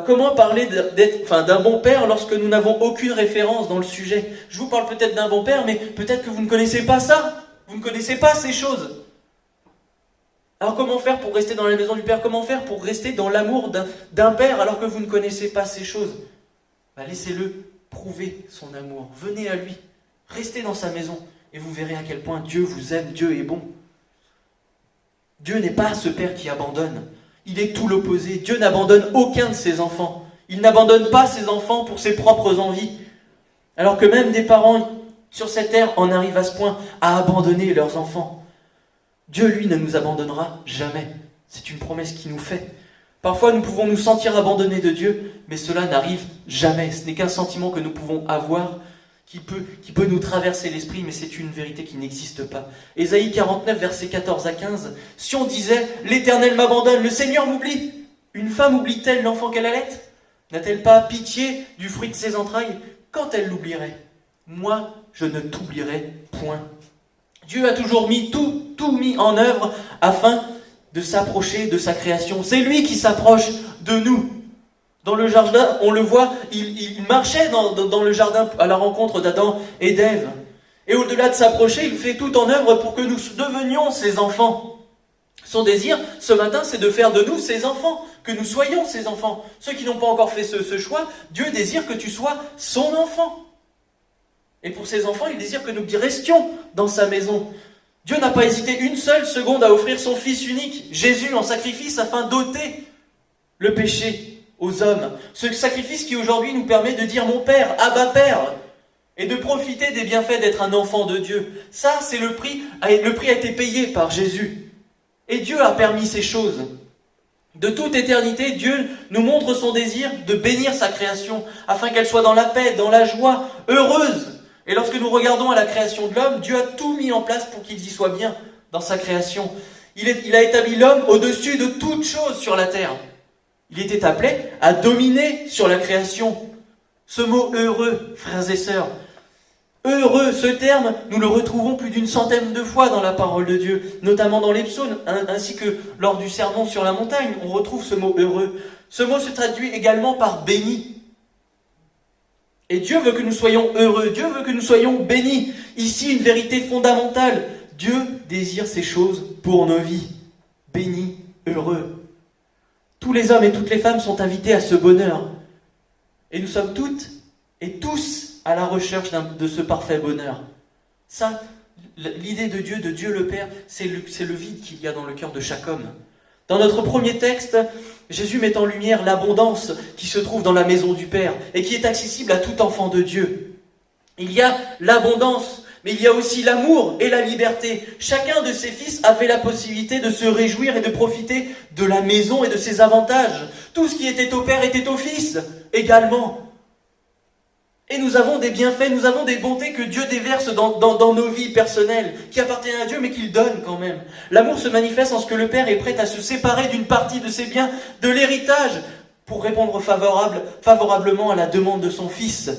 Comment parler d'un bon père lorsque nous n'avons aucune référence dans le sujet? Je vous parle peut-être d'un bon père, mais peut-être que vous ne connaissez pas ça. Vous ne connaissez pas ces choses. Alors comment faire pour rester dans la maison du Père? Comment faire pour rester dans l'amour d'un Père alors que vous ne connaissez pas ces choses? Laissez-le prouver son amour. Venez à lui. Restez dans sa maison et vous verrez à quel point Dieu vous aime, Dieu est bon. Dieu n'est pas ce Père qui abandonne. Il est tout l'opposé. Dieu n'abandonne aucun de ses enfants. Il n'abandonne pas ses enfants pour ses propres envies. Alors que même des parents sur cette terre en arrivent à ce point à abandonner leurs enfants. Dieu, lui, ne nous abandonnera jamais. C'est une promesse qu'il nous fait. Parfois, nous pouvons nous sentir abandonnés de Dieu, mais cela n'arrive jamais. Ce n'est qu'un sentiment que nous pouvons avoir, qui peut nous traverser l'esprit, mais c'est une vérité qui n'existe pas. Ésaïe 49, versets 14 à 15. Si on disait « L'Éternel m'abandonne, le Seigneur m'oublie », une femme oublie-t-elle l'enfant qu'elle allait? N'a-t-elle pas pitié du fruit de ses entrailles? Quand elle l'oublierait? Moi, je ne t'oublierai point. Dieu a toujours tout mis en œuvre afin de s'approcher de sa création. C'est lui qui s'approche de nous. Dans le jardin, on le voit, il marchait dans le jardin à la rencontre d'Adam et d'Ève. Et au-delà de s'approcher, il fait tout en œuvre pour que nous devenions ses enfants. Son désir, ce matin, c'est de faire de nous ses enfants, que nous soyons ses enfants. Ceux qui n'ont pas encore fait ce choix, Dieu désire que tu sois son enfant. Et pour ses enfants, il désire que nous restions dans sa maison. Dieu n'a pas hésité une seule seconde à offrir son Fils unique, Jésus, en sacrifice afin d'ôter le péché aux hommes. Ce sacrifice qui aujourd'hui nous permet de dire « Mon Père, Abba Père » et de profiter des bienfaits d'être un enfant de Dieu. Ça, c'est le prix. Le prix a été payé par Jésus. Et Dieu a permis ces choses. De toute éternité, Dieu nous montre son désir de bénir sa création afin qu'elle soit dans la paix, dans la joie, heureuse. Et lorsque nous regardons à la création de l'homme, Dieu a tout mis en place pour qu'il y soit bien dans sa création. Il a établi l'homme au-dessus de toute chose sur la terre. Il était appelé à dominer sur la création. Ce mot « heureux », frères et sœurs, heureux, ce terme, nous le retrouvons plus d'une centaine de fois dans la parole de Dieu, notamment dans les psaumes, ainsi que lors du sermon sur la montagne, on retrouve ce mot « heureux ». Ce mot se traduit également par « béni ». Et Dieu veut que nous soyons heureux, Dieu veut que nous soyons bénis. Ici, une vérité fondamentale. Dieu désire ces choses pour nos vies. Bénis, heureux. Tous les hommes et toutes les femmes sont invités à ce bonheur. Et nous sommes toutes et tous à la recherche de ce parfait bonheur. Ça, l'idée de Dieu le Père, c'est le vide qu'il y a dans le cœur de chaque homme. Dans notre premier texte, Jésus met en lumière l'abondance qui se trouve dans la maison du Père et qui est accessible à tout enfant de Dieu. Il y a l'abondance, mais il y a aussi l'amour et la liberté. Chacun de ses fils avait la possibilité de se réjouir et de profiter de la maison et de ses avantages. Tout ce qui était au Père était au Fils également. Et nous avons des bienfaits, nous avons des bontés que Dieu déverse dans nos vies personnelles, qui appartiennent à Dieu, mais qu'il donne quand même. L'amour se manifeste en ce que le Père est prêt à se séparer d'une partie de ses biens, de l'héritage, pour répondre favorablement à la demande de son Fils,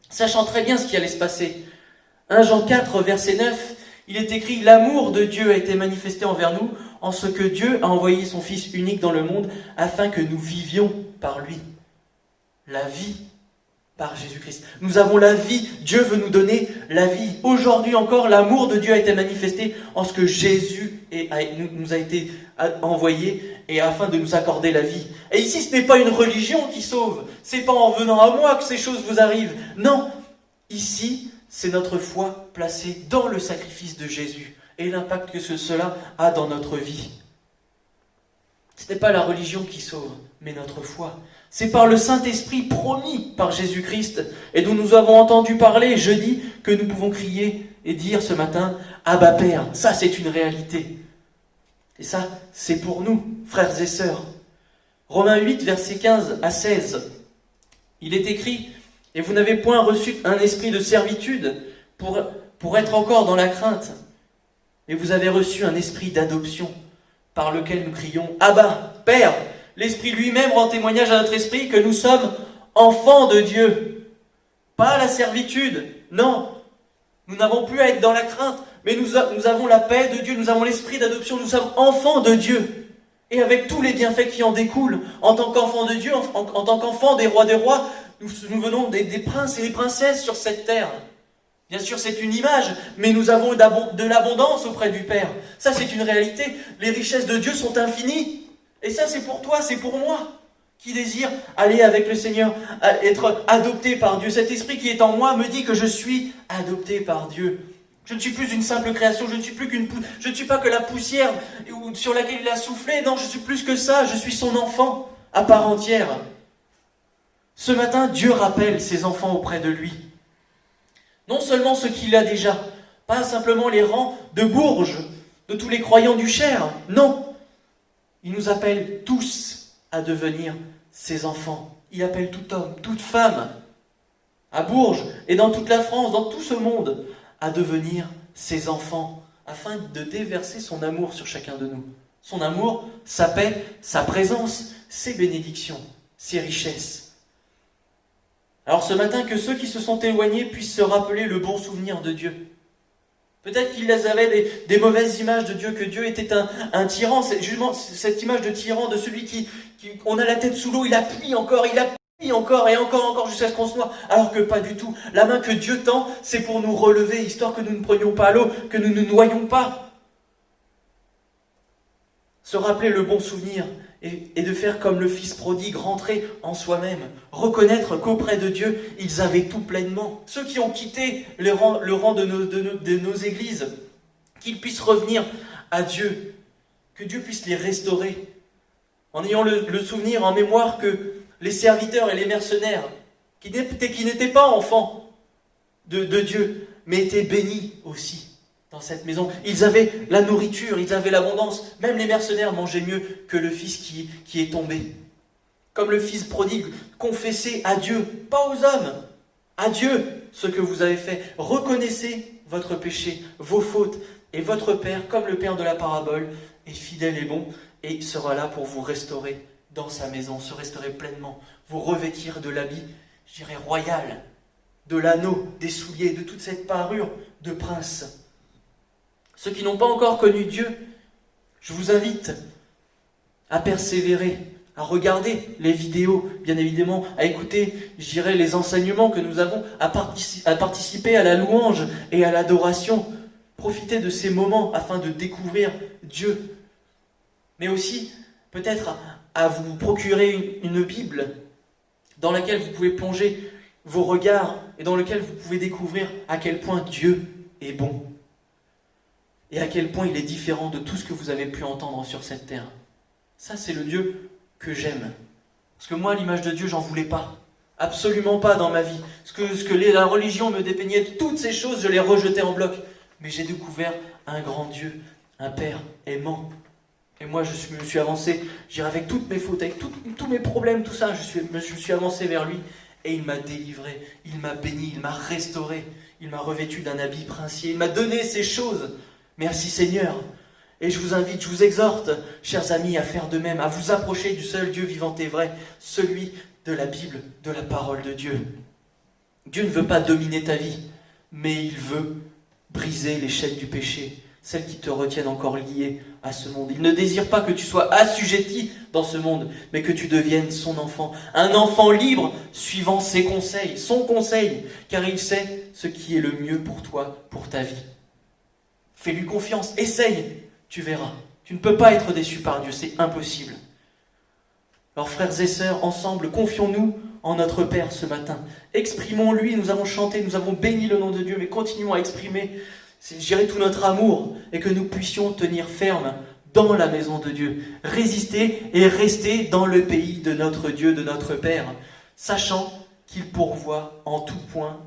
sachant très bien ce qui allait se passer. 1 Jean 4, verset 9, il est écrit « L'amour de Dieu a été manifesté envers nous, en ce que Dieu a envoyé son Fils unique dans le monde, afin que nous vivions par lui. » La vie par Jésus-Christ. Nous avons la vie. Dieu veut nous donner la vie. Aujourd'hui encore, l'amour de Dieu a été manifesté en ce que Jésus nous a été envoyé et afin de nous accorder la vie. Et ici, ce n'est pas une religion qui sauve. C'est pas en venant à moi que ces choses vous arrivent. Non. Ici, c'est notre foi placée dans le sacrifice de Jésus et l'impact que cela a dans notre vie. Ce n'est pas la religion qui sauve, mais notre foi. C'est par le Saint-Esprit promis par Jésus-Christ et dont nous avons entendu parler jeudi que nous pouvons crier et dire ce matin « Abba Père ». Ça, c'est une réalité. Et ça, c'est pour nous, frères et sœurs. Romains 8, versets 15 à 16. Il est écrit « Et vous n'avez point reçu un esprit de servitude pour être encore dans la crainte, mais vous avez reçu un esprit d'adoption, par lequel nous crions « Abba, Père ». L'Esprit lui-même rend témoignage à notre esprit que nous sommes enfants de Dieu. Pas la servitude, non. Nous n'avons plus à être dans la crainte, mais nous avons la paix de Dieu, nous avons l'esprit d'adoption, nous sommes enfants de Dieu. Et avec tous les bienfaits qui en découlent, en tant qu'enfants de Dieu, en tant qu'enfants des rois, nous venons des princes et des princesses sur cette terre. Bien sûr, c'est une image, mais nous avons de l'abondance auprès du Père. Ça, c'est une réalité. Les richesses de Dieu sont infinies. Et ça, c'est pour toi, c'est pour moi, qui désire aller avec le Seigneur, être adopté par Dieu. Cet esprit qui est en moi me dit que je suis adopté par Dieu. Je ne suis plus une simple création, je ne suis pas que la poussière sur laquelle il a soufflé. Non, je suis plus que ça, je suis son enfant à part entière. Ce matin, Dieu rappelle ses enfants auprès de lui. Non seulement ce qu'il a déjà, pas simplement les rangs de Bourges, de tous les croyants du Cher, non. Il nous appelle tous à devenir ses enfants. Il appelle tout homme, toute femme, à Bourges et dans toute la France, dans tout ce monde, à devenir ses enfants, afin de déverser son amour sur chacun de nous. Son amour, sa paix, sa présence, ses bénédictions, ses richesses. Alors ce matin, que ceux qui se sont éloignés puissent se rappeler le bon souvenir de Dieu. Peut-être qu'ils avaient des mauvaises images de Dieu, que Dieu était un tyran. C'est justement cette image de tyran, de celui qui on a la tête sous l'eau, il appuie encore et encore jusqu'à ce qu'on se noie. Alors que pas du tout. La main que Dieu tend, c'est pour nous relever, histoire que nous ne prenions pas l'eau, que nous ne nous noyions pas. Se rappeler le bon souvenir et de faire comme le fils prodigue, rentrer en soi-même, reconnaître qu'auprès de Dieu, ils avaient tout pleinement. Ceux qui ont quitté le rang de nos églises, qu'ils puissent revenir à Dieu, que Dieu puisse les restaurer, en ayant le souvenir, en mémoire que les serviteurs et les mercenaires, qui n'étaient pas enfants de Dieu, mais étaient bénis aussi. Dans cette maison, ils avaient la nourriture, ils avaient l'abondance. Même les mercenaires mangeaient mieux que le fils qui est tombé. Comme le fils prodigue, confessez à Dieu, pas aux hommes, à Dieu ce que vous avez fait. Reconnaissez votre péché, vos fautes, et votre Père, comme le Père de la parabole, est fidèle et bon, et il sera là pour vous restaurer dans sa maison, se restaurer pleinement, vous revêtir de l'habit, je dirais, royal, de l'anneau, des souliers, de toute cette parure de prince. Ceux qui n'ont pas encore connu Dieu, je vous invite à persévérer, à regarder les vidéos, bien évidemment, à écouter, je dirais, les enseignements que nous avons, à participer à la louange et à l'adoration. Profitez de ces moments afin de découvrir Dieu. Mais aussi, peut-être, à vous procurer une Bible dans laquelle vous pouvez plonger vos regards et dans laquelle vous pouvez découvrir à quel point Dieu est bon. Et à quel point il est différent de tout ce que vous avez pu entendre sur cette terre. Ça, c'est le Dieu que j'aime. Parce que moi, l'image de Dieu, j'en voulais pas. Absolument pas dans ma vie. La religion me dépeignait, toutes ces choses, je les rejetais en bloc. Mais j'ai découvert un grand Dieu, un Père aimant. Et moi, je me suis avancé, avec toutes mes fautes, avec tous mes problèmes, tout ça, je suis avancé vers lui. Et il m'a délivré, il m'a béni, il m'a restauré. Il m'a revêtu d'un habit princier, il m'a donné ces choses. Merci Seigneur. Et je vous invite, je vous exhorte, chers amis, à faire de même, à vous approcher du seul Dieu vivant et vrai, celui de la Bible, de la parole de Dieu. Dieu ne veut pas dominer ta vie, mais il veut briser les chaînes du péché, celles qui te retiennent encore lié à ce monde. Il ne désire pas que tu sois assujetti dans ce monde, mais que tu deviennes son enfant. Un enfant libre, suivant ses conseils, son conseil, car il sait ce qui est le mieux pour toi, pour ta vie. Fais-lui confiance, essaye, tu verras. Tu ne peux pas être déçu par Dieu, c'est impossible. Alors frères et sœurs, ensemble, confions-nous en notre Père ce matin. Exprimons-lui, nous avons chanté, nous avons béni le nom de Dieu, mais continuons à exprimer, je dirais, tout notre amour et que nous puissions tenir ferme dans la maison de Dieu. Résister et rester dans le pays de notre Dieu, de notre Père, sachant qu'il pourvoit en tout point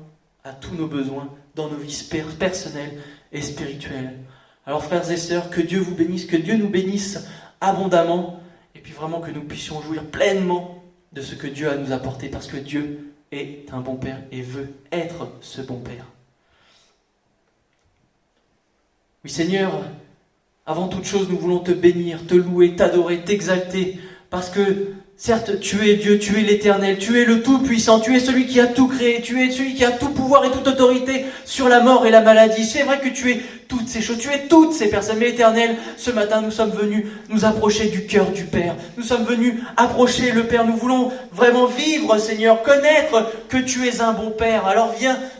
à tous nos besoins dans nos vies personnelles et spirituelles. Alors frères et sœurs, que Dieu vous bénisse, que Dieu nous bénisse abondamment, et puis vraiment que nous puissions jouir pleinement de ce que Dieu a à nous apporter, parce que Dieu est un bon Père et veut être ce bon Père. Oui Seigneur, avant toute chose, nous voulons te bénir, te louer, t'adorer, t'exalter, parce que certes, tu es Dieu, tu es l'Éternel, tu es le Tout-Puissant, tu es celui qui a tout créé, tu es celui qui a tout pouvoir et toute autorité sur la mort et la maladie. C'est vrai que tu es toutes ces choses, tu es toutes ces personnes. Mais Éternel, ce matin, nous sommes venus nous approcher du cœur du Père. Nous sommes venus approcher le Père. Nous voulons vraiment vivre, Seigneur, connaître que tu es un bon Père. Alors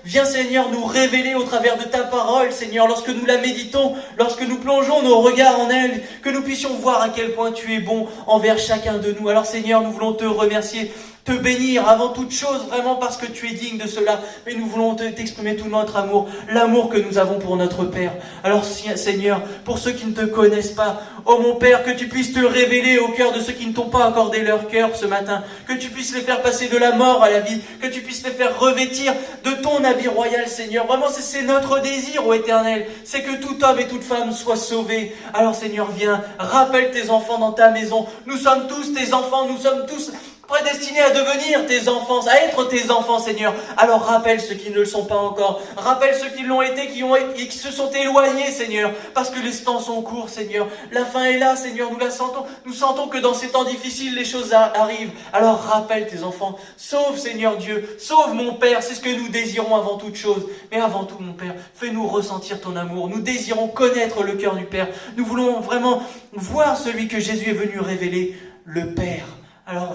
viens Seigneur, nous révéler au travers de ta parole, Seigneur, lorsque nous la méditons, lorsque nous plongeons nos regards en elle, que nous puissions voir à quel point tu es bon envers chacun de nous. Alors Seigneur, nous voulons te remercier, te bénir avant toute chose, vraiment parce que tu es digne de cela. Mais nous voulons t'exprimer tout notre amour, l'amour que nous avons pour notre Père. Alors Seigneur, pour ceux qui ne te connaissent pas, oh mon Père, que tu puisses te révéler au cœur de ceux qui ne t'ont pas accordé leur cœur ce matin, que tu puisses les faire passer de la mort à la vie, que tu puisses les faire revêtir de ton habit royal, Seigneur. Vraiment, c'est notre désir, ô Éternel, c'est que tout homme et toute femme soient sauvés. Alors Seigneur, viens, rappelle tes enfants dans ta maison. Nous sommes tous tes enfants, nous sommes tous prédestinés à devenir tes enfants, à être tes enfants, Seigneur. Alors rappelle ceux qui ne le sont pas encore, rappelle ceux qui l'ont été, qui se sont éloignés, Seigneur, parce que les temps sont courts, Seigneur. La fin est là, Seigneur, nous la sentons. Nous sentons que dans ces temps difficiles, les choses arrivent. Alors rappelle tes enfants, sauve, Seigneur Dieu, sauve mon Père, c'est ce que nous désirons avant toute chose. Mais avant tout, mon Père, fais-nous ressentir ton amour. Nous désirons connaître le cœur du Père. Nous voulons vraiment voir celui que Jésus est venu révéler, le Père. Alors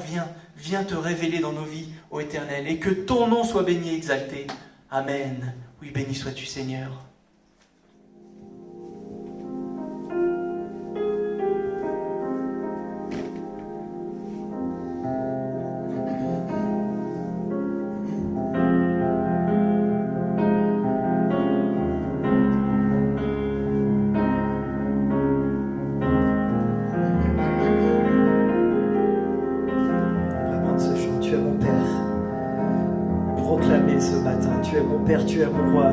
viens te révéler dans nos vies, ô Éternel, et que ton nom soit béni et exalté. Amen. Oui, béni sois-tu, Seigneur. Tu es mon Père, tu es mon Roi.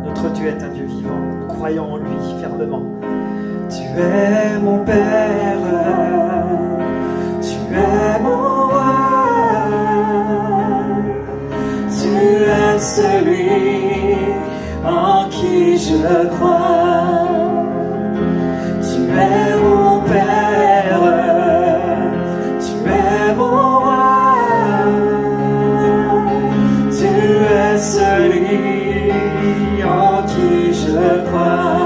Notre Dieu est un Dieu vivant. Nous croyons en lui fermement. Tu es mon Père, tu es mon Roi. Tu es celui en qui je crois. Tu es mon Père, tu es mon Roi. Celui en qui je crois.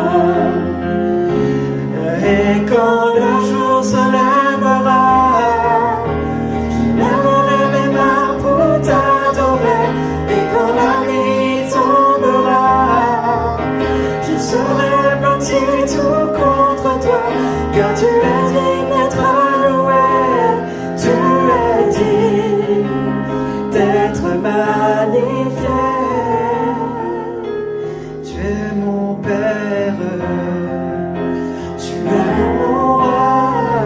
Et quand le jour se lèvera, je lèverai mes mains pour t'adorer. Et quand la nuit tombera, je serai blotti tout contre toi, car tu es digne d'être loué, tu es digne d'être magnifié. Tu es mon Père, tu es mon Roi,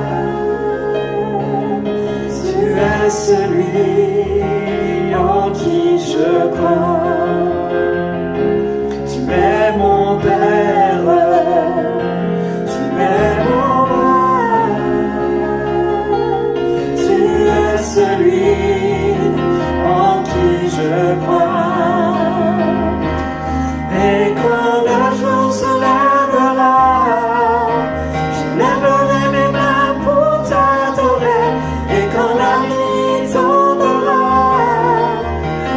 tu es celui en qui je crois. Tu es mon Père, tu es mon Roi, tu es celui en qui je crois. Et quand le jour se lèvera, je lèverai mes mains pour t'adorer. Et quand la nuit tombera,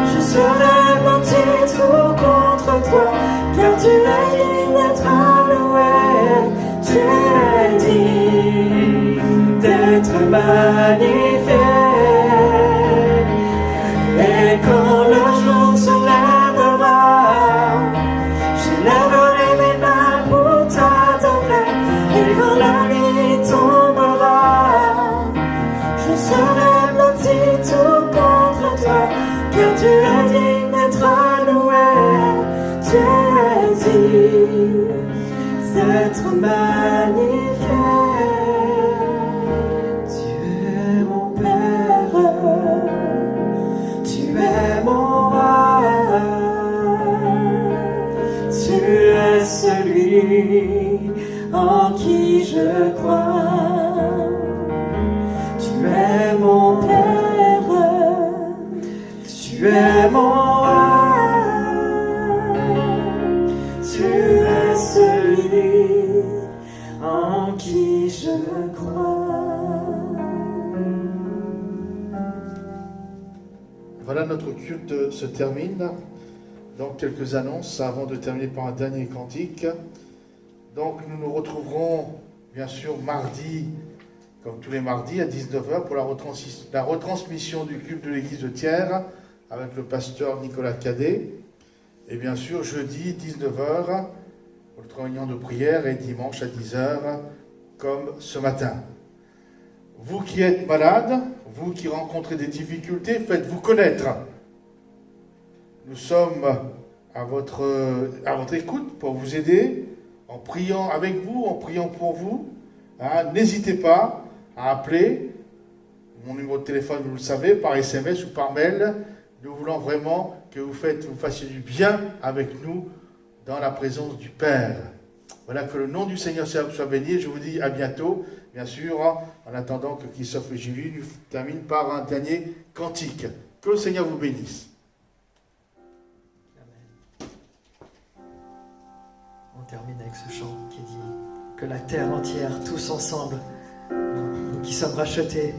je serai blotti tout contre toi, car tu es digne d'être loué, tu es digne d'être magnifié. Et quand le jour se lèvera, je lèverai mes mains pour t'adorer. Et quand la nuit tombera, je serai Voilà, notre culte se termine. Donc, quelques annonces avant de terminer par un dernier cantique. Donc, nous nous retrouverons, bien sûr, mardi, comme tous les mardis, à 19h pour la retransmission du culte de l'église de Thiers avec le pasteur Nicolas Cadet. Et bien sûr, jeudi, 19h, pour notre réunion de prière, et dimanche à 10h, comme ce matin. Vous qui êtes malades, vous qui rencontrez des difficultés, faites-vous connaître. Nous sommes à votre écoute pour vous aider, en priant avec vous, en priant pour vous. N'hésitez pas à appeler. Mon numéro de téléphone, vous le savez, par SMS ou par mail. Nous voulons vraiment que vous fassiez du bien avec nous dans la présence du Père. Voilà, que le nom du Seigneur soit béni. Je vous dis à bientôt. Bien sûr, en attendant que Christophe et Julie nous terminent par un dernier cantique. Que le Seigneur vous bénisse. Amen. On termine avec ce chant qui dit que la terre entière, tous ensemble, nous qui sommes rachetés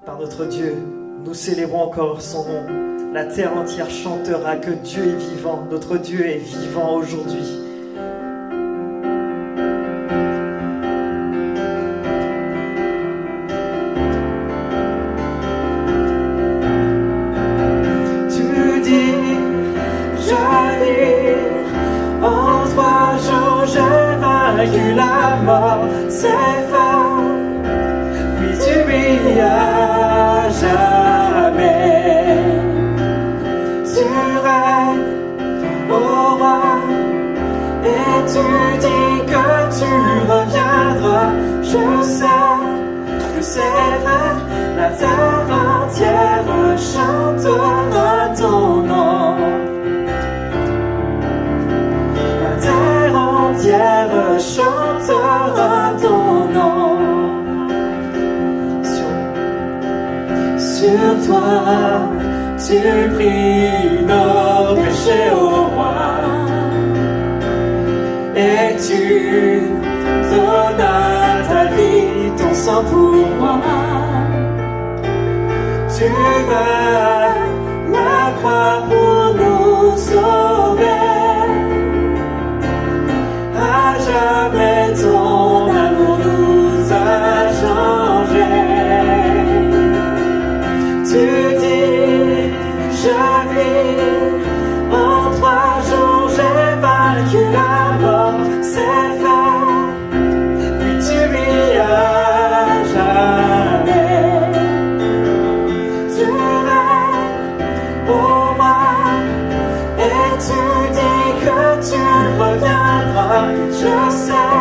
par notre Dieu, nous célébrons encore son nom. La terre entière chantera que Dieu est vivant. Notre Dieu est vivant aujourd'hui. La mort, c'est fin. Oui, tu vis à jamais. Tu règnes, ô roi, et tu dis que tu reviendras. Je sais que c'est vrai, la terre entière chantera ton nom. La terre entière chantera ton nom. Sur toi, tu pries nos péchés au roi, et tu donnes ta vie, ton sang pour moi. Tu vas la croix pour nous sauver. À jamais ton amour nous a changés. Tu dis, je vis, en 3 jours j'ai vaincu la mort, c'est fait, puis tu vis à jamais. Tu règnes, ô roi, et tu dis que tu reviendras. Je sais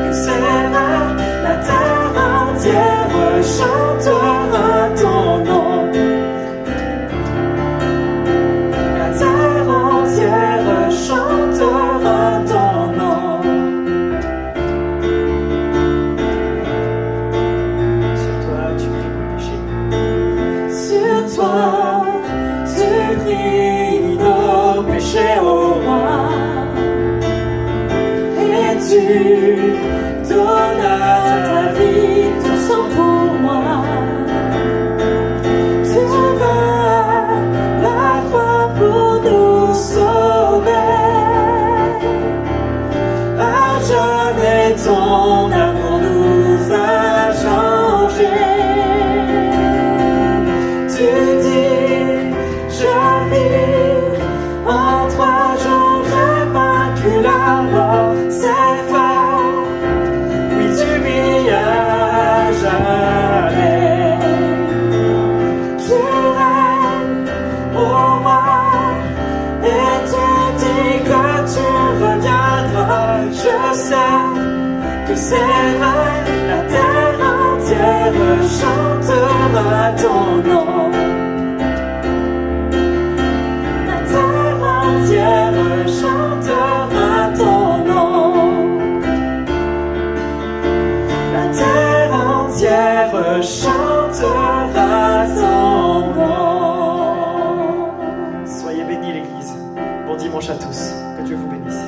que c'est vrai, la terre entière chantera ton nom. La terre entière chantera ton nom. Sur toi tu pries nos péchés. Sur toi tu pries nos péchés au roi. Et tu donnes ta vie, ton sang pour moi. Tu vas la croix pour nous sauver. À jamais ton amour nous a changés. Tu dis, je vis, en 3 jours j'ai vaincu la mort. C'est fait, oui tu vis à jamais. Tu règnes, ô roi, et tu dis que tu reviendras. Je sais que c'est vrai, la terre entière chantera ton nom. La terre entière chantera ton nom. La terre entière chantera ton nom. Soyez bénis l'Église. Bon dimanche à tous. Que Dieu vous bénisse.